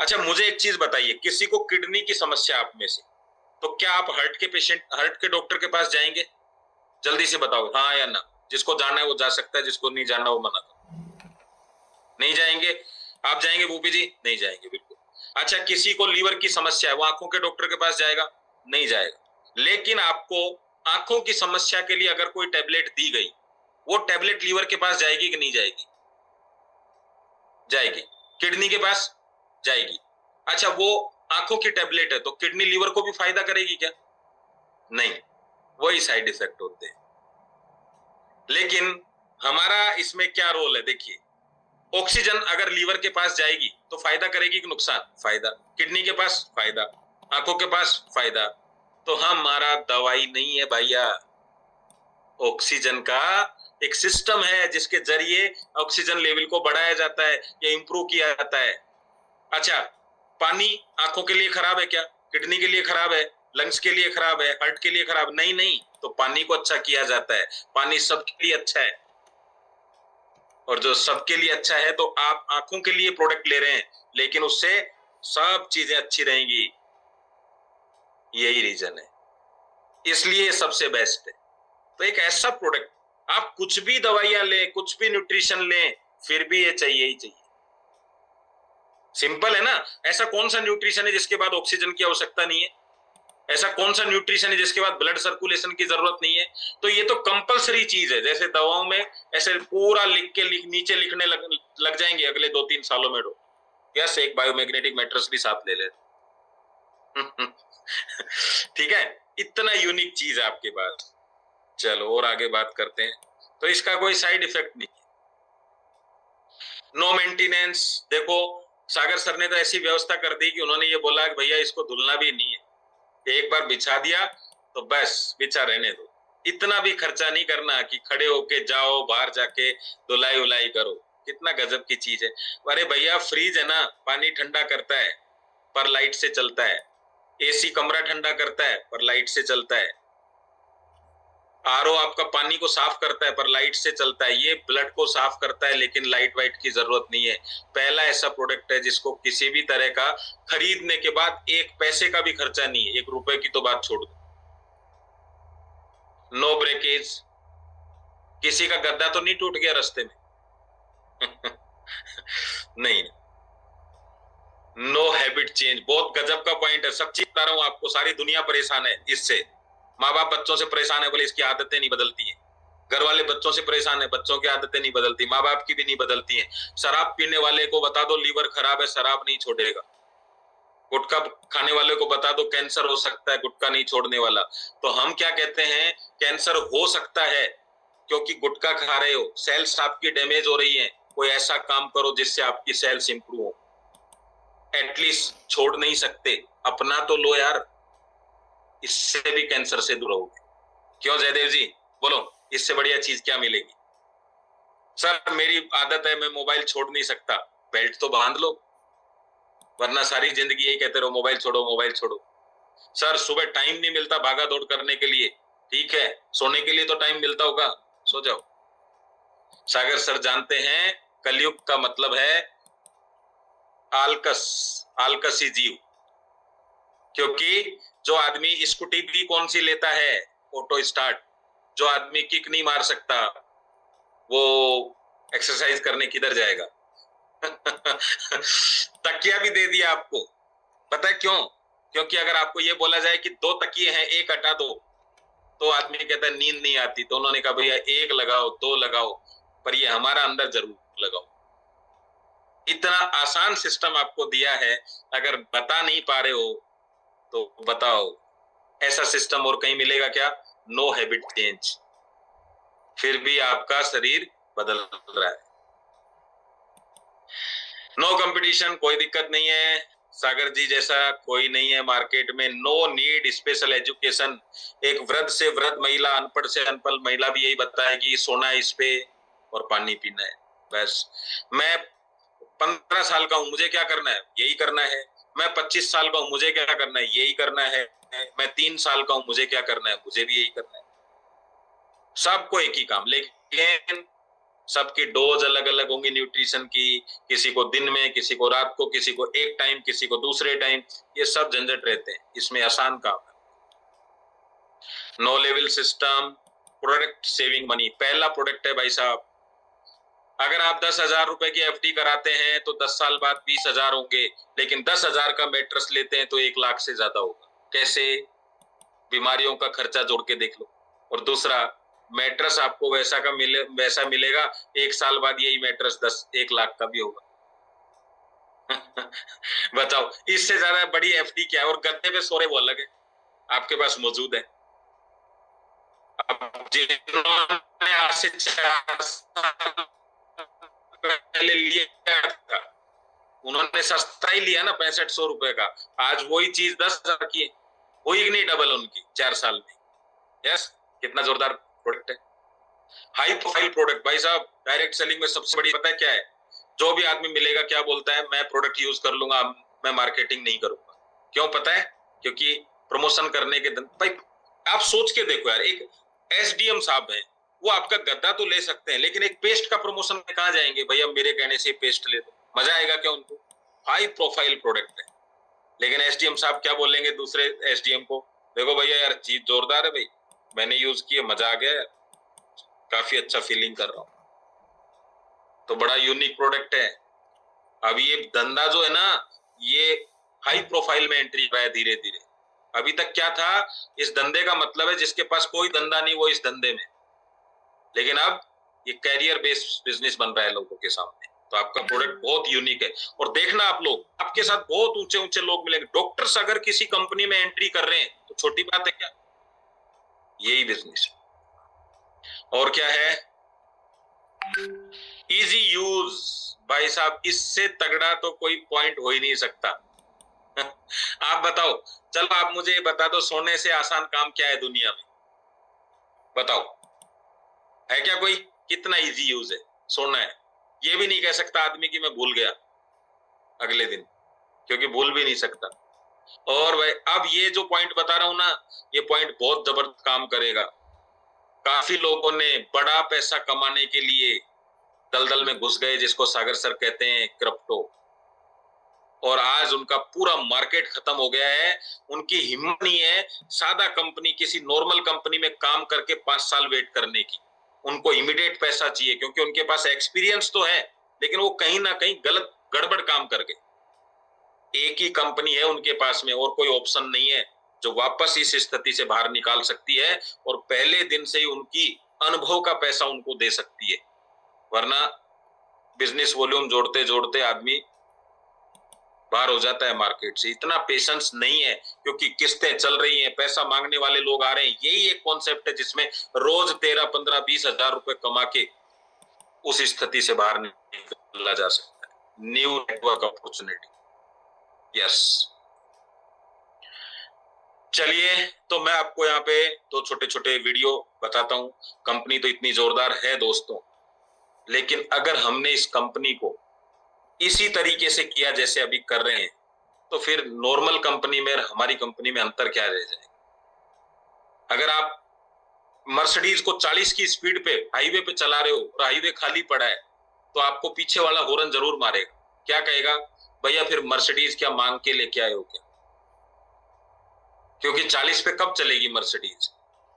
अच्छा, मुझे एक चीज बताइए, किसी को किडनी की समस्या आप में से, तो क्या आप हार्ट के डॉक्टर के पास जाएंगे? जल्दी से बताओ, हाँ या ना। जिसको जाना है वो जा सकता है, जिसको नहीं जाना वो मना करो। नहीं जाएंगे? आप जाएंगे भूपी जी? नहीं जाएंगे, बिल्कुल। अच्छा, किसी को लीवर की समस्या है, वो आंखों के डॉक्टर के पास जाएगा? नहीं जाएगा। लेकिन आपको आंखों की समस्या के लिए अगर कोई टेबलेट दी गई, वो टेबलेट लीवर के पास जाएगी कि नहीं जाएगी? जाएगी। किडनी के पास जाएगी। अच्छा, वो आंखों की टेबलेट है तो किडनी लीवर को भी फायदा करेगी क्या? नहीं, वही साइड इफेक्ट होते हैं। लेकिन हमारा इसमें क्या रोल है? देखिए, ऑक्सीजन अगर लीवर के पास जाएगी तो फायदा करेगी कि नुकसान? फायदा। किडनी के पास फायदा, आंखों के पास फायदा। तो हमारा दवाई नहीं है भैया, ऑक्सीजन का एक सिस्टम है जिसके जरिए ऑक्सीजन लेवल को बढ़ाया जाता है या इंप्रूव किया जाता है। अच्छा, पानी आंखों के लिए खराब है क्या? किडनी के लिए खराब है? लंग्स के लिए खराब है? हार्ट के लिए खराब? नहीं नहीं, तो पानी को अच्छा किया जाता है। पानी सबके लिए अच्छा है, और जो सबके लिए अच्छा है तो आप आंखों के लिए प्रोडक्ट ले रहे हैं, लेकिन उससे सब चीजें अच्छी रहेंगी। यही रीजन है, इसलिए सबसे बेस्ट है। तो एक ऐसा प्रोडक्ट, आप कुछ भी दवाइयां लें, कुछ भी न्यूट्रिशन लें, फिर भी ये चाहिए ही चाहिए। सिंपल है ना? ऐसा कौन सा न्यूट्रिशन है जिसके बाद ऑक्सीजन की आवश्यकता नहीं है? ऐसा कौन सा न्यूट्रिशन है जिसके बाद ब्लड सर्कुलेशन की जरूरत नहीं है? तो ये तो कंपलसरी चीज है। जैसे दवाओं में ऐसे पूरा नीचे लिखने लग जाएंगे अगले 2-3 सालों में। यस, एक बायोमैग्नेटिक मैट्रिक्स भी साथ ले ले। ठीक है, इतना यूनिक चीज है आपके पास। चलो और आगे बात करते हैं। तो इसका कोई साइड इफेक्ट नहीं, नो मेंटेनेंस। देखो, सागर सर ने तो ऐसी व्यवस्था कर दी कि उन्होंने ये बोला कि भैया इसको धुलना भी नहीं है, एक बार बिछा दिया तो बस बिछा रहने दो। इतना भी खर्चा नहीं करना कि खड़े होके जाओ, बाहर जाके धुलाई उलाई करो। कितना गजब की चीज है। अरे भैया, फ्रीज है ना, पानी ठंडा करता है पर लाइट से चलता है। एसी कमरा ठंडा करता है पर लाइट से चलता है। आरओ आपका पानी को साफ करता है पर लाइट से चलता है। ये ब्लड को साफ करता है, लेकिन लाइट वाइट की जरूरत नहीं है। पहला ऐसा प्रोडक्ट है जिसको किसी भी तरह का खरीदने के बाद 1 पैसे का भी खर्चा नहीं है। 1 रुपए की तो बात छोड़ दो। नो ब्रेकेज, किसी का गद्दा तो नहीं टूट गया रास्ते में? नहीं। नो हैबिट चेंज, बहुत गजब का पॉइंट है। सच्ची बता रहा हूं आपको, सारी दुनिया परेशान है इससे। माँ बाप बच्चों से परेशान है, बोले इसकी आदतें नहीं बदलती हैं। घर वाले बच्चों से परेशान है, बच्चों की आदतें नहीं बदलती, माँ बाप की भी नहीं बदलती हैं। शराब पीने वाले को बता दो लीवर खराब है, शराब नहीं छोड़ेगा। गुटखा खाने वाले को बता दो कैंसर हो सकता है, गुटखा नहीं छोड़ने वाला। तो हम क्या कहते हैं, कैंसर हो सकता है क्योंकि गुटखा खा रहे हो, सेल्स आपकी डैमेज हो रही है, कोई ऐसा काम करो जिससे आपकी सेल्स इंप्रूव हो। एटलीस्ट छोड़ नहीं सकते, अपना तो लो यार, इससे भी कैंसर से दूर रहोगे। क्यों जयदेव जी, बोलो, इससे बढ़िया चीज क्या मिलेगी? सर मेरी आदत है, मैं मोबाइल छोड़ नहीं सकता। बेल्ट तो बांध लो, वरना सारी जिंदगी यही कहते रहो मोबाइल छोड़ो मोबाइल छोड़ो। सर सुबह टाइम नहीं मिलता भागा दौड़ करने के लिए, ठीक है, सोने के लिए तो टाइम मिलता होगा, सो जाओ। सागर सर जानते हैं कलयुग का मतलब है आलकस, आलकसी जीव। क्योंकि जो आदमी स्कूटी भी कौन सी लेता है, ऑटो स्टार्ट, जो आदमी किक नहीं मार सकता वो एक्सरसाइज करने किधर जाएगा? तकिया भी दे दिया आपको, पता है क्यों? क्योंकि अगर आपको ये बोला जाए कि 2 तकिए हैं, एक हटा दो, तो आदमी कहता है नींद नहीं आती, तो उन्होंने कहा भैया 1 लगाओ 2 लगाओ, पर ये हमारा अंदर जरूर लगाओ। इतना आसान सिस्टम आपको दिया है, अगर बता नहीं पा रहे हो तो बताओ, ऐसा सिस्टम और कहीं मिलेगा क्या? नो हैबिट चेंज, फिर भी आपका शरीर बदल रहा है। नो कंपटीशन, कोई दिक्कत नहीं है, सागर जी जैसा कोई नहीं है मार्केट में। नो नीड स्पेशल एजुकेशन, एक वृद्ध से वृद्ध महिला, अनपढ़ से अनपढ़ महिला भी यही बताएगी सोना है इस पे और पानी पीना है, बस। मैं 15 साल का हूं, मुझे क्या करना है? यही करना है। मैं 25 साल का हूं, मुझे क्या करना है? यही करना है। मैं 3 साल का हूं, मुझे क्या करना है? मुझे भी यही करना है। सबको एक ही काम, लेकिन सबकी डोज अलग अलग होंगी न्यूट्रिशन की, किसी को दिन में, किसी को रात को, किसी को एक टाइम, किसी को दूसरे टाइम, ये सब झंझट रहते हैं, इसमें आसान काम है। No level system, product saving money, पहला प्रोडक्ट है भाई साहब। अगर आप 10,000 रुपए की एफडी कराते हैं तो 10 साल बाद 20,000 होंगे, लेकिन 10,000 का मैट्रेस लेते हैं तो 1 लाख से ज्यादा होगा। कैसे? बीमारियों का खर्चा जोड़ के देख लो। और दूसरा, मैट्रेस आपको वैसा मिलेगा, 1 साल बाद यही मैट्रेस 1 लाख का भी होगा। बताओ, इससे ज्यादा बड़ी एफडी क्या है? और गद्दे पे सोरे वो अलग है, आपके पास मौजूद है। अब जिन्होंने आज से 4 साल पहले लिया था, उन्होंने सस्ता ही लिया ना, 6500 रुपए का। आज वही चीज 10,000 की है, हुई कि नहीं डबल उनकी 4 साल में? यस, कितना जोरदार प्रोडक्ट है, हाई प्रोफाइल प्रोडक्ट। भाई साहब, डायरेक्ट सेलिंग में सबसे बड़ी पता है क्या है? जो भी आदमी मिलेगा क्या बोलता है? मैं प्रोडक्ट यूज कर लूंगा, मैं मार्केटिंग नहीं करूंगा। क्यों पता है? क्योंकि प्रमोशन करने के भाई आप सोच के देखो यार, एक एसडीएम साहब है, वो आपका गद्दा तो ले सकते हैं, लेकिन एक पेस्ट का प्रमोशन में कहां जाएंगे? भैया मेरे कहने से पेस्ट ले दो, मजा आएगा क्या उनको? हाई प्रोफाइल प्रोडक्ट है, लेकिन एसडीएम साहब क्या बोलेंगे दूसरे एसडीएम को? देखो भैया यार चीज जोरदार है भाई, मैंने यूज किया, मजा आ गया, काफी अच्छा फीलिंग कर रहा हूं। तो बड़ा यूनिक प्रोडक्ट है। अब ये धंधा जो है ना, ये हाई प्रोफाइल में एंट्री रहा है धीरे धीरे। अभी तक क्या था? इस धंधे का मतलब है जिसके पास कोई धंधा नहीं वो इस धंधे में, लेकिन अब ये कैरियर बेस्ड बिजनेस बन रहा है लोगों के सामने। तो आपका प्रोडक्ट बहुत यूनिक है, और देखना आप लोग, आपके साथ बहुत ऊंचे ऊंचे लोग मिलेंगे। डॉक्टर्स अगर किसी कंपनी में एंट्री कर रहे हैं तो छोटी बात है क्या? यही बिजनेस। और क्या है? Easy use. भाई साहब, इससे तगड़ा तो कोई पॉइंट हो ही नहीं सकता। आप बताओ, चलो आप मुझे बता दो, सोने से आसान काम क्या है दुनिया में? बताओ, है क्या कोई? कितना इजी यूज है, सोना है। ये भी नहीं कह सकता आदमी कि मैं भूल गया अगले दिन, क्योंकि भूल भी नहीं सकता। और भाई अब ये जो पॉइंट बता रहा हूं ना, ये पॉइंट बहुत जबरदस्त काम करेगा। काफी लोगों ने बड़ा पैसा कमाने के लिए दलदल में घुस गए, जिसको सागर सर कहते हैं क्रिप्टो, और आज उनका पूरा मार्केट खत्म हो गया है। उनकी हिम्मत नहीं है सादा कंपनी, किसी नॉर्मल कंपनी में काम करके 5 साल वेट करने की। उनको इमीडिएट पैसा चाहिए, क्योंकि उनके पास एक्सपीरियंस तो है, लेकिन वो कहीं ना कहीं गलत गड़बड़ काम कर गए। एक ही कंपनी है उनके पास में, और कोई ऑप्शन नहीं है जो वापस इस स्थिति से बाहर निकाल सकती है, और पहले दिन से ही उनकी अनुभव का पैसा उनको दे सकती है। वरना बिजनेस वॉल्यूम जोड़ते जोड़ते आदमी बाहर हो जाता है मार्केट से। इतना पेशेंस नहीं है क्योंकि किस्तें चल रही हैं, पैसा मांगने वाले लोग आ रहे हैं। यही एक कॉन्सेप्ट है जिसमें रोज 13, 15, 20 हजार रुपए कमा के उस स्थिति से बाहर निकला जा सकता है। New network opportunity. यस, चलिए तो मैं आपको यहाँ पे दो छोटे छोटे वीडियो बताता हूँ। कंपनी तो इतनी जोरदार है दोस्तों, लेकिन अगर हमने इस कंपनी को इसी तरीके से किया जैसे अभी कर रहे हैं तो फिर नॉर्मल कंपनी में और हमारी कंपनी में अंतर क्या रह जाएगा। अगर आप मर्सिडीज को 40 की स्पीड पे हाईवे पे चला रहे हो और हाईवे खाली पड़ा है तो आपको पीछे वाला हॉर्न जरूर मारेगा। क्या कहेगा, भैया फिर मर्सिडीज क्या मांग के लेके आए हो क्या? क्योंकि 40 पे कब चलेगी मर्सिडीज,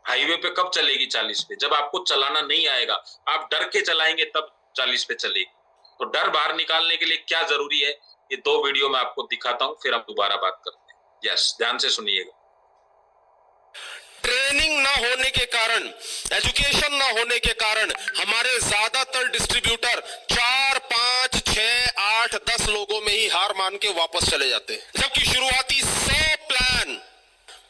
हाईवे पे कब चलेगी 40 पे? जब आपको चलाना नहीं आएगा, आप डर के चलाएंगे तब 40 पे चलेगी। तो डर बाहर निकालने के लिए क्या जरूरी है, ये दो वीडियो मैं आपको दिखाता हूं, फिर हम दोबारा बात करते हैं। यस, ध्यान से सुनिएगा। ट्रेनिंग ना होने के कारण, एजुकेशन ना होने के कारण हमारे ज्यादातर डिस्ट्रीब्यूटर 4, 5, 6, 8, 10 लोगों में ही हार मान के वापस चले जाते हैं। जबकि शुरुआती 100 प्लान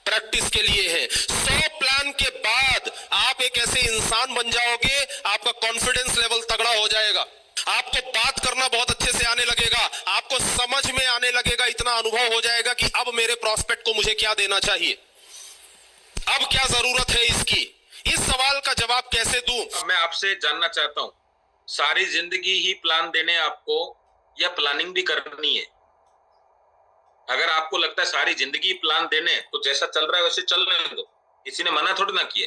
प्रैक्टिस के लिए है। 100 प्लान के बाद आप एक ऐसे इंसान बन जाओगे, आपका कॉन्फिडेंस लेवल तगड़ा हो जाएगा, आपको बात करना बहुत अच्छे से आने लगेगा, आपको समझ में आने लगेगा, इतना अनुभव हो जाएगा कि अब मेरे प्रॉस्पेक्ट को मुझे क्या देना चाहिए, अब क्या जरूरत है इसकी, इस सवाल का जवाब कैसे दूं। मैं आपसे जानना चाहता हूं, सारी जिंदगी ही प्लान देने आपको या प्लानिंग भी करनी है? अगर आपको लगता है सारी जिंदगी प्लान देने, तो जैसा चल रहा है वैसे चलने दो। किसी ने मना थोड़ी ना किया,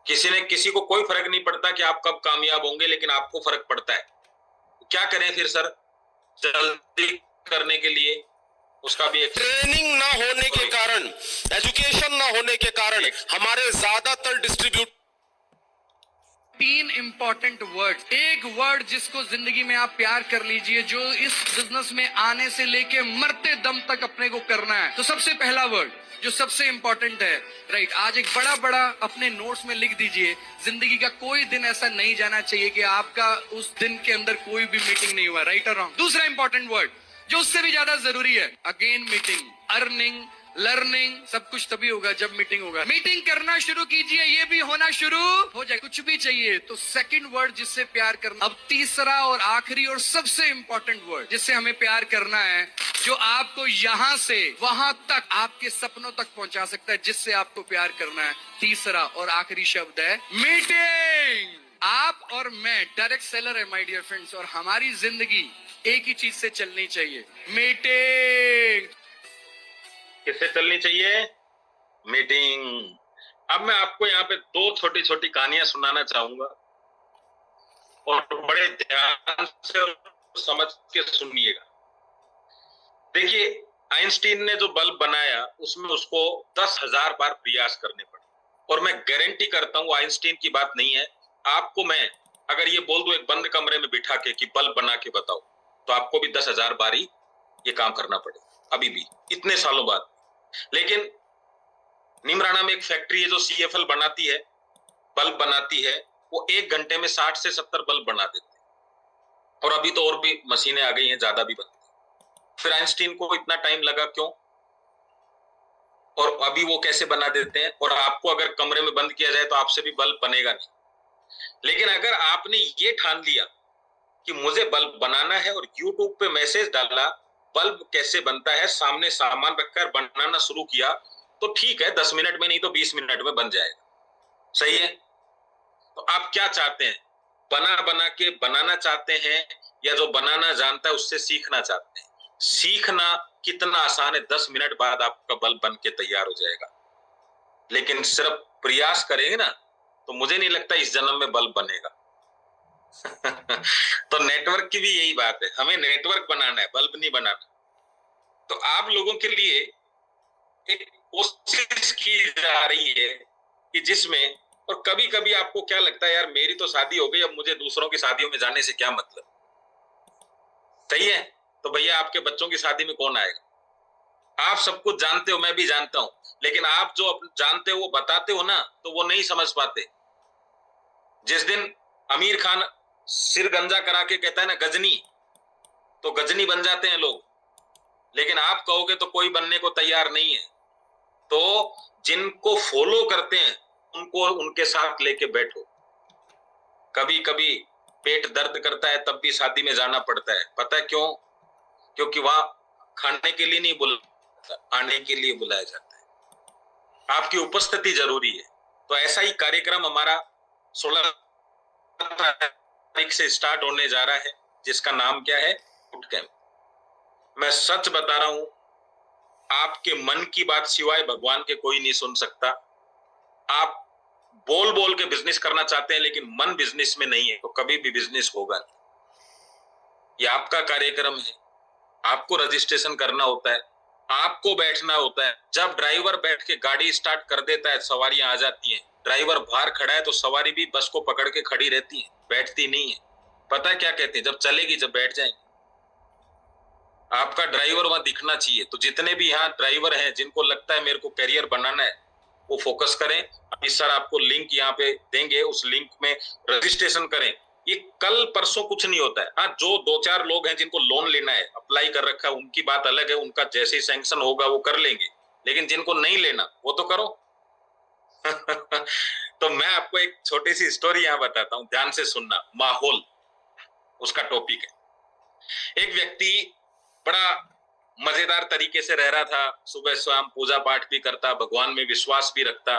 किसी को कोई फर्क नहीं पड़ता कि आप कब कामयाब होंगे, लेकिन आपको फर्क पड़ता है। क्या करें फिर सर जल्दी करने के लिए? उसका भी एक ट्रेनिंग ना होने के कारण, एजुकेशन ना होने के कारण हमारे ज्यादातर डिस्ट्रीब्यूट 3 इंपॉर्टेंट वर्ड, एक वर्ड जिसको जिंदगी में आप प्यार कर लीजिए, जो इस बिजनेस में आने से लेके मरते दम तक अपने को करना है। तो सबसे पहला वर्ड जो सबसे इंपॉर्टेंट है, राइट, आज एक बड़ा बड़ा अपने नोट्स में लिख दीजिए, जिंदगी का कोई दिन ऐसा नहीं जाना चाहिए कि आपका उस दिन के अंदर कोई भी मीटिंग नहीं हुआ, राइट और रॉन्ग। दूसरा इंपॉर्टेंट वर्ड जो उससे भी ज्यादा जरूरी है, अगेन मीटिंग, अर्निंग, लर्निंग, सब कुछ तभी होगा जब मीटिंग होगा। मीटिंग करना शुरू कीजिए, ये भी होना शुरू हो जाए, कुछ भी चाहिए तो सेकंड वर्ड जिससे प्यार करना। अब तीसरा और आखिरी और सबसे इंपॉर्टेंट वर्ड जिससे हमें प्यार करना है, जो आपको यहां से वहां तक आपके सपनों तक पहुंचा सकता है, जिससे आपको प्यार करना है, तीसरा और आखिरी शब्द है मीटिंग। आप और मैं डायरेक्ट सेलर है माय डियर फ्रेंड्स, और हमारी जिंदगी एक ही चीज से चलनी चाहिए, मीटिंग। किससे चलनी चाहिए? मीटिंग। अब मैं आपको यहाँ पे दो छोटी छोटी कहानियां सुनाना चाहूंगा और बड़े ध्यान से और समझ के सुनिएगा। देखिए, आइंस्टीन ने जो बल्ब बनाया उसमें उसको 10,000 बार प्रयास करने पड़े, और मैं गारंटी करता हूं आइंस्टीन की बात नहीं है। आपको मैं अगर ये बोल दूं एक बंद कमरे में बिठा के कि बल्ब बना के बताओ, तो आपको भी 10,000 बार ही ये काम करना पड़ेगा, अभी भी, इतने सालों बाद। लेकिन निमराना में एक फैक्ट्री है जो CFL बनाती है, बल्ब बनाती है, वो 1 घंटे में 60 से 70 बल्ब बना देते हैं। और अभी तो और भी मशीनें आ गई हैं, ज्यादा भी बनती हैं। फिर आइंस्टीन को इतना टाइम लगा क्यों, और अभी वो कैसे बना देते हैं? और आपको अगर कमरे में बंद किया जाए तो आपसे भी बल्ब बनेगा नहीं। लेकिन अगर आपने ये ठान लिया कि मुझे बल्ब बनाना है और YouTube पे मैसेज डाला बल्ब कैसे बनता है, सामने सामान रखकर बनाना शुरू किया, तो ठीक है 10 मिनट में नहीं तो 20 मिनट में बन जाएगा। सही है? तो आप क्या चाहते हैं? बना बना के बनाना चाहते हैं, या जो बनाना जानता है उससे सीखना चाहते हैं? सीखना कितना आसान है, 10 मिनट बाद आपका बल्ब बन के तैयार हो जाएगा। लेकिन सिर्फ प्रयास करेंगे ना, तो मुझे नहीं लगता इस जन्म में बल्ब बनेगा। तो नेटवर्क की भी यही बात है, हमें नेटवर्क बनाना है, बल्ब नहीं बनाना। तो आप लोगों के लिए एक कोशिश की जा रही है कि जिसमें, और कभी कभी आपको क्या लगता है, यार मेरी तो शादी हो गई, अब मुझे दूसरों की शादियों में जाने से क्या मतलब। सही है? तो भैया आपके बच्चों की शादी में कौन आएगा? आप सब कुछ जानते हो, मैं भी जानता हूं, लेकिन आप जो जानते हो वो बताते हो ना, तो वो नहीं समझ पाते। जिस दिन आमिर खान सिर गंजा करा के कहता है ना गजनी, तो गजनी बन जाते हैं लोग। लेकिन आप कहोगे तो कोई बनने को तैयार नहीं है। तो जिनको फॉलो करते हैं उनको उनके साथ लेके बैठो। कभी कभी पेट दर्द करता है तब भी शादी में जाना पड़ता है, पता है क्यों? क्योंकि वहां खाने के लिए नहीं बुलाया, आने के लिए बुलाया जाता है। आपकी उपस्थिति जरूरी है। तो ऐसा ही कार्यक्रम हमारा 16 तारीख से स्टार्ट होने जा रहा है, जिसका नाम क्या है? Boot camp. मैं सच बता रहा हूं, आपके मन की बात सिवाय भगवान के कोई नहीं सुन सकता। आप बोल बोल के बिजनेस करना चाहते हैं लेकिन मन बिजनेस में नहीं है तो कभी भी बिजनेस होगा नहीं। ये आपका कार्यक्रम है, आपको रजिस्ट्रेशन करना होता है, आपको बैठना होता है। जब ड्राइवर बैठ के गाड़ी स्टार्ट कर देता है सवारियां आ जाती हैं। ड्राइवर बाहर खड़ा है तो सवारी भी बस को पकड़ के खड़ी रहती है, बैठती नहीं है। पता है क्या कहते हैं? जब चलेगी जब बैठ जाएंगे। आपका ड्राइवर वहां दिखना चाहिए। तो जितने भी यहाँ ड्राइवर हैं जिनको लगता है मेरे को करियर बनाना है, वो फोकस करें। अभी सर आपको लिंक यहाँ पे देंगे, उस लिंक में रजिस्ट्रेशन करें। ये कल परसों कुछ नहीं होता है। हाँ, जो 2-4 लोग हैं जिनको लोन लेना है, अप्लाई कर रखा है, उनकी बात अलग है, उनका जैसे ही सैंक्शन होगा वो कर लेंगे। लेकिन जिनको नहीं लेना वो तो करो। तो मैं आपको एक छोटी सी स्टोरी यहाँ बताता हूँ, ध्यान से सुनना। माहौल उसका टॉपिक है। एक व्यक्ति बड़ा मजेदार तरीके से रह रहा था, सुबह शाम पूजा पाठ भी करता, भगवान में विश्वास भी रखता।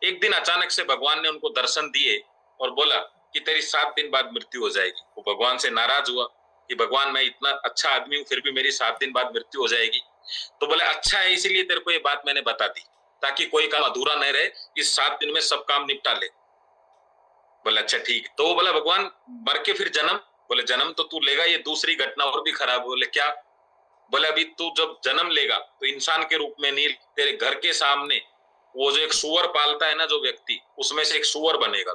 एक दिन अचानक से भगवान ने उनको दर्शन दिए और बोला कि तेरी 7 दिन बाद मृत्यु हो जाएगी। वो भगवान से नाराज हुआ कि भगवान मैं इतना अच्छा आदमी हूं फिर भी मेरी 7 दिन बाद मृत्यु हो जाएगी। तो बोले अच्छा है, इसीलिए तेरे को ये बात मैंने बता दी ताकि कोई काम अधूरा नहीं रहे, इस 7 दिन में सब काम निपटा ले। बोले अच्छा ठीक। तो वो बोला भगवान मर के फिर जन्म? बोले जन्म तो तू लेगा, ये दूसरी घटना और भी खराब। बोले क्या? बोले अभी तू जब जन्म लेगा तो इंसान के रूप में नहीं, तेरे घर के सामने वो जो एक सुअर पालता है ना जो व्यक्ति, उसमें से एक सुअर बनेगा।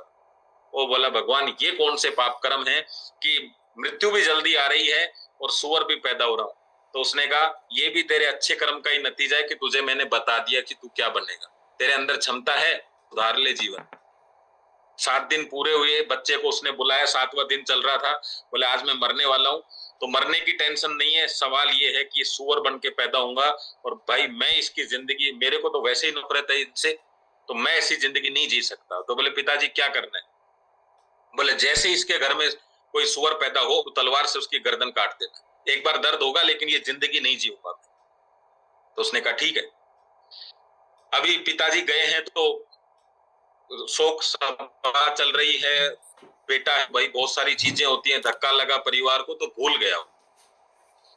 वो बोला भगवान ये कौन से पाप कर्म है कि मृत्यु भी जल्दी आ रही है और सुअर भी पैदा हो रहा हूं। तो उसने कहा ये भी तेरे अच्छे कर्म का ही नतीजा है कि तुझे मैंने बता दिया कि तू क्या बनेगा। तेरे अंदर क्षमता है, सुधार ले जीवन। 7 दिन पूरे हुए, बच्चे को उसने बुलाया, 7वां दिन चल रहा था। बोले आज मैं मरने वाला हूं। तो मरने की टेंशन नहीं है, सवाल ये है कि सुअर बन के पैदा होऊंगा और भाई मैं इसकी जिंदगी, मेरे को तो वैसे ही नफरत है इनसे, तो मैं ऐसी जिंदगी नहीं जी सकता। तो बोले पिताजी क्या करना है? बोले जैसे इसके घर में कोई सुअर पैदा हो तो तलवार से उसकी गर्दन काट देना। एक बार दर्द होगा लेकिन ये जिंदगी नहीं जीऊंगा। तो उसने कहा ठीक है। अभी पिताजी गए हैं तो शोक सभा चल रही है, बेटा है भाई, बहुत सारी चीजें होती हैं, धक्का लगा परिवार को तो भूल गया।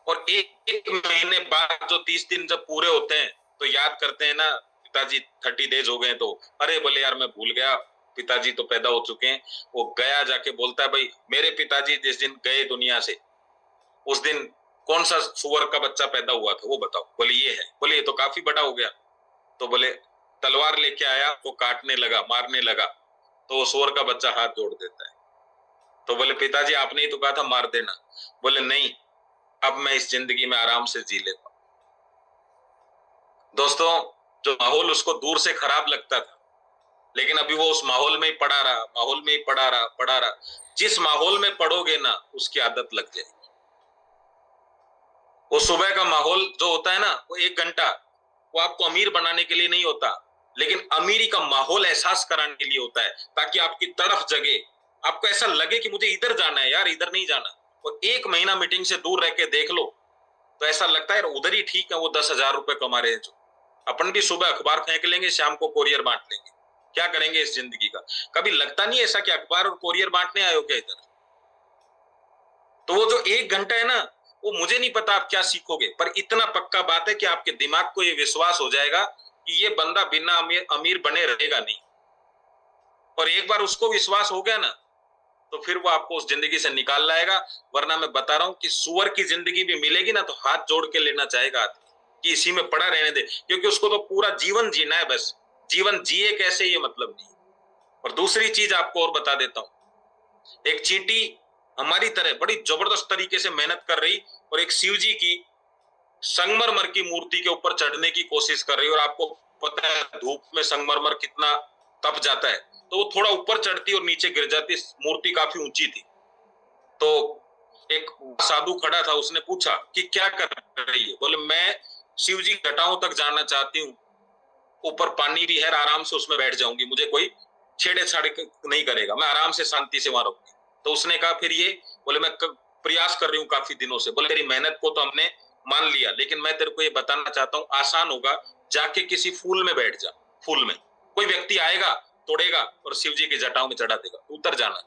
और एक महीने बाद जो 30 दिन जब पूरे होते हैं तो याद करते हैं ना पिताजी 30 डेज हो गए, तो अरे बोले यार मैं भूल गया, पिताजी तो पैदा हो चुके हैं। वो गया जाके बोलता है भाई मेरे पिताजी जिस दिन गए दुनिया से उस दिन कौन सा सुअर का बच्चा पैदा हुआ था वो बताओ। बोले ये है। बोले ये तो काफी बड़ा हो गया। तो बोले तलवार लेके आया, वो काटने लगा, मारने लगा, तो वो सुअर का बच्चा हाथ जोड़ देता है। तो बोले पिताजी आपने ही तो कहा था मार देना। बोले नहीं, अब मैं इस जिंदगी में आराम से जी लेता हूं। दोस्तों जो माहौल उसको दूर से खराब लगता था लेकिन अभी वो उस माहौल में ही पड़ा रहा, माहौल में ही पड़ा रहा। जिस माहौल में पड़ोगे ना उसकी आदत लग जाएगी। वो सुबह का माहौल जो होता है ना, वो 1 घंटा वो आपको अमीर बनाने के लिए नहीं होता, लेकिन अमीरी का माहौल एहसास कराने के लिए होता है, ताकि आपकी तड़फ जगे, आपको ऐसा लगे कि मुझे इधर जाना है यार, इधर नहीं जाना। और 1 महीना मीटिंग से दूर रह के देख लो तो ऐसा लगता है यार उधर ही ठीक है, वो 10,000 रुपए कमा रहे हैं। जो अपन भी सुबह अखबार फेंक लेंगे, शाम को कोरियर बांट लेंगे, क्या करेंगे इस जिंदगी का? कभी लगता नहीं ऐसा कि अखबार और कोरियर बांटने आए हो क्या इधर? तो वो जो 1 घंटा है ना, वो मुझे नहीं पता आप क्या सीखोगे, पर इतना पक्का बात है कि आपके दिमाग को ये विश्वास हो जाएगा कि ये बंदा बिना अमीर बने रहेगा नहीं। और एक बार उसको विश्वास हो गया ना तो फिर वो आपको उस जिंदगी से निकाल लाएगा। वरना मैं बता रहा हूं कि सुअर की जिंदगी भी मिलेगी ना तो हाथ जोड़ के लेना चाहेगा आदमी कि इसी में पड़ा रहने दे, क्योंकि उसको तो पूरा जीवन जीना है, बस जीवन जिए कैसे ये मतलब नहीं। और दूसरी चीज आपको और बता देता हूं, एक चींटी हमारी तरह बड़ी जबरदस्त तरीके से मेहनत कर रही और एक शिव जी की संगमरमर की मूर्ति के ऊपर चढ़ने की कोशिश कर रही, और आपको पता है धूप में संगमरमर कितना तप जाता है, तो वो थोड़ा ऊपर चढ़ती और नीचे गिर जाती। मूर्ति काफी ऊंची थी। तो एक साधु खड़ा था, उसने पूछा कि क्या कर रही है? बोले मैं शिव जी घटाओं तक जाना चाहती हूँ, ऊपर पानी भी है, आराम से उसमें बैठ जाऊंगी, मुझे कोई छेड़े छाड़े नहीं करेगा, मैं आराम से शांति से वहां रहूंगी। तो उसने कहा फिर ये? बोले मैं प्रयास कर रही हूँ काफी दिनों से। बोले तेरी मेहनत को तो हमने मान लिया, लेकिन मैं तेरे को ये बताना चाहता हूँ, आसान होगा, जाके किसी फूल में बैठ जा। फूल में कोई व्यक्ति आएगा, तोड़ेगा और शिव जी की जटाओं में चढ़ा देगा, उतर जाना।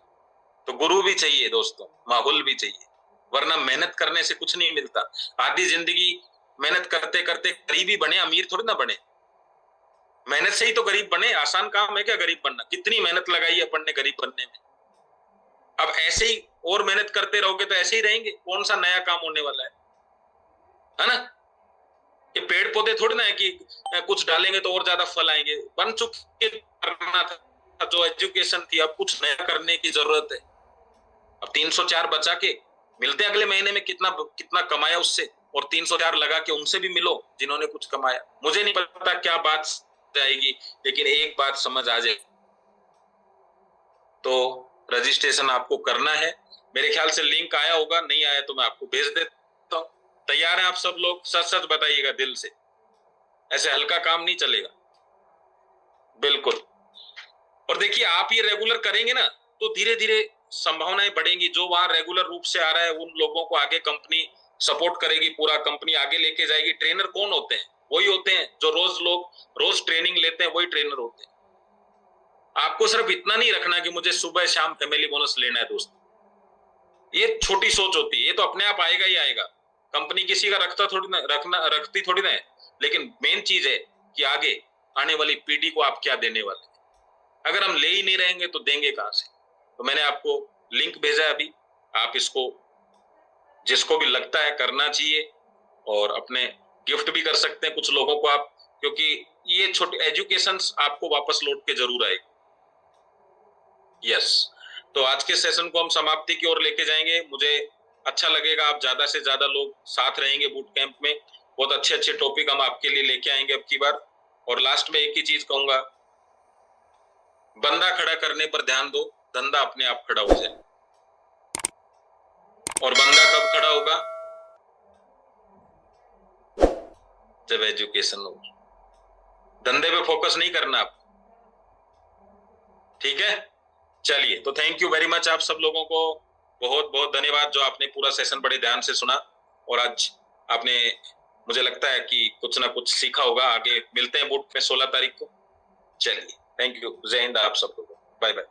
तो गुरु भी चाहिए दोस्तों, माहौल भी चाहिए, वरना मेहनत करने से कुछ नहीं मिलता। आधी जिंदगी मेहनत करते करते गरीब ही बने, अमीर थोड़ी ना बने। मेहनत से ही तो गरीब बने, आसान काम है क्या गरीब बनना? कितनी मेहनत लगाई है अपन ने गरीब बनने में। अब ऐसे ही और मेहनत करते रहोगे तो ऐसे ही रहेंगे, कौन सा नया काम होने वाला है ना? ये पेड़ पौधे थोड़ी ना है कि कुछ डालेंगे तो और ज्यादा फल आएंगे। बन चुके करना था जो एजुकेशन थी, अब कुछ नया करने की जरूरत है। अब 304 बचा के मिलते हैं अगले महीने में, कितना कितना कमाया उससे, और 304 लगा के उनसे भी मिलो जिन्होंने कुछ कमाया। मुझे नहीं पता क्या बात जाएगी, लेकिन एक बात समझ आ जाए, तो रजिस्ट्रेशन आपको करना है। मेरे ख्याल से लिंक आया होगा, नहीं आया तो मैं आपको भेज देता हूं। तैयार हैं आप सब लोग? सच सच बताइएगा दिल से, ऐसे हल्का काम नहीं चलेगा बिल्कुल। और देखिए आप ये रेगुलर करेंगे ना तो धीरे धीरे संभावनाएं बढ़ेंगी। जो वहां रेगुलर रूप से आ रहा है उन लोगों को आगे कंपनी सपोर्ट करेगी, पूरा कंपनी आगे लेके जाएगी। ट्रेनर कौन होते हैं? वही होते हैं जो रोज ट्रेनिंग लेते हैं, वही ट्रेनर होते हैं। आपको सिर्फ इतना नहीं रखना कि मुझे सुबह शाम फैमिली बोनस लेना है दोस्त, ये छोटी सोच होती है। ये तो अपने आप आएगा ही आएगा, कंपनी किसी का रखती थोड़ी ना है। लेकिन मेन चीज है कि आगे आने वाली पीढ़ी को आप क्या देने वाले हैं। अगर हम ले ही नहीं रहेंगे तो देंगे कहां से? तो मैंने आपको लिंक भेजा है अभी, आप इसको जिसको भी लगता है करना चाहिए, और अपने गिफ्ट भी कर सकते हैं कुछ लोगों को आप, क्योंकि ये छोटे एजुकेशन आपको वापस लौट के जरूर आएगी। यस, तो आज के सेशन को हम समाप्ति की ओर लेके जाएंगे। मुझे अच्छा लगेगा आप ज्यादा से ज्यादा लोग साथ रहेंगे बूट कैंप में। बहुत अच्छे अच्छे टॉपिक हम आपके लिए लेके आएंगे अब की बार। और लास्ट में एक ही चीज कहूंगा, बंदा खड़ा करने पर ध्यान दो, धंधा अपने आप खड़ा हो जाए। और बंदा कब खड़ा होगा? जब एजुकेशन हो। धंधे पे फोकस नहीं करना आप, ठीक है? चलिए, तो थैंक यू वेरी मच आप सब लोगों को, बहुत बहुत धन्यवाद जो आपने पूरा सेशन बड़े ध्यान से सुना। और आज आपने, मुझे लगता है कि कुछ ना कुछ सीखा होगा। आगे मिलते हैं बूट में 16 तारीख को। चलिए, थैंक यू, जय हिंद आप सब लोगों को, बाय बाय।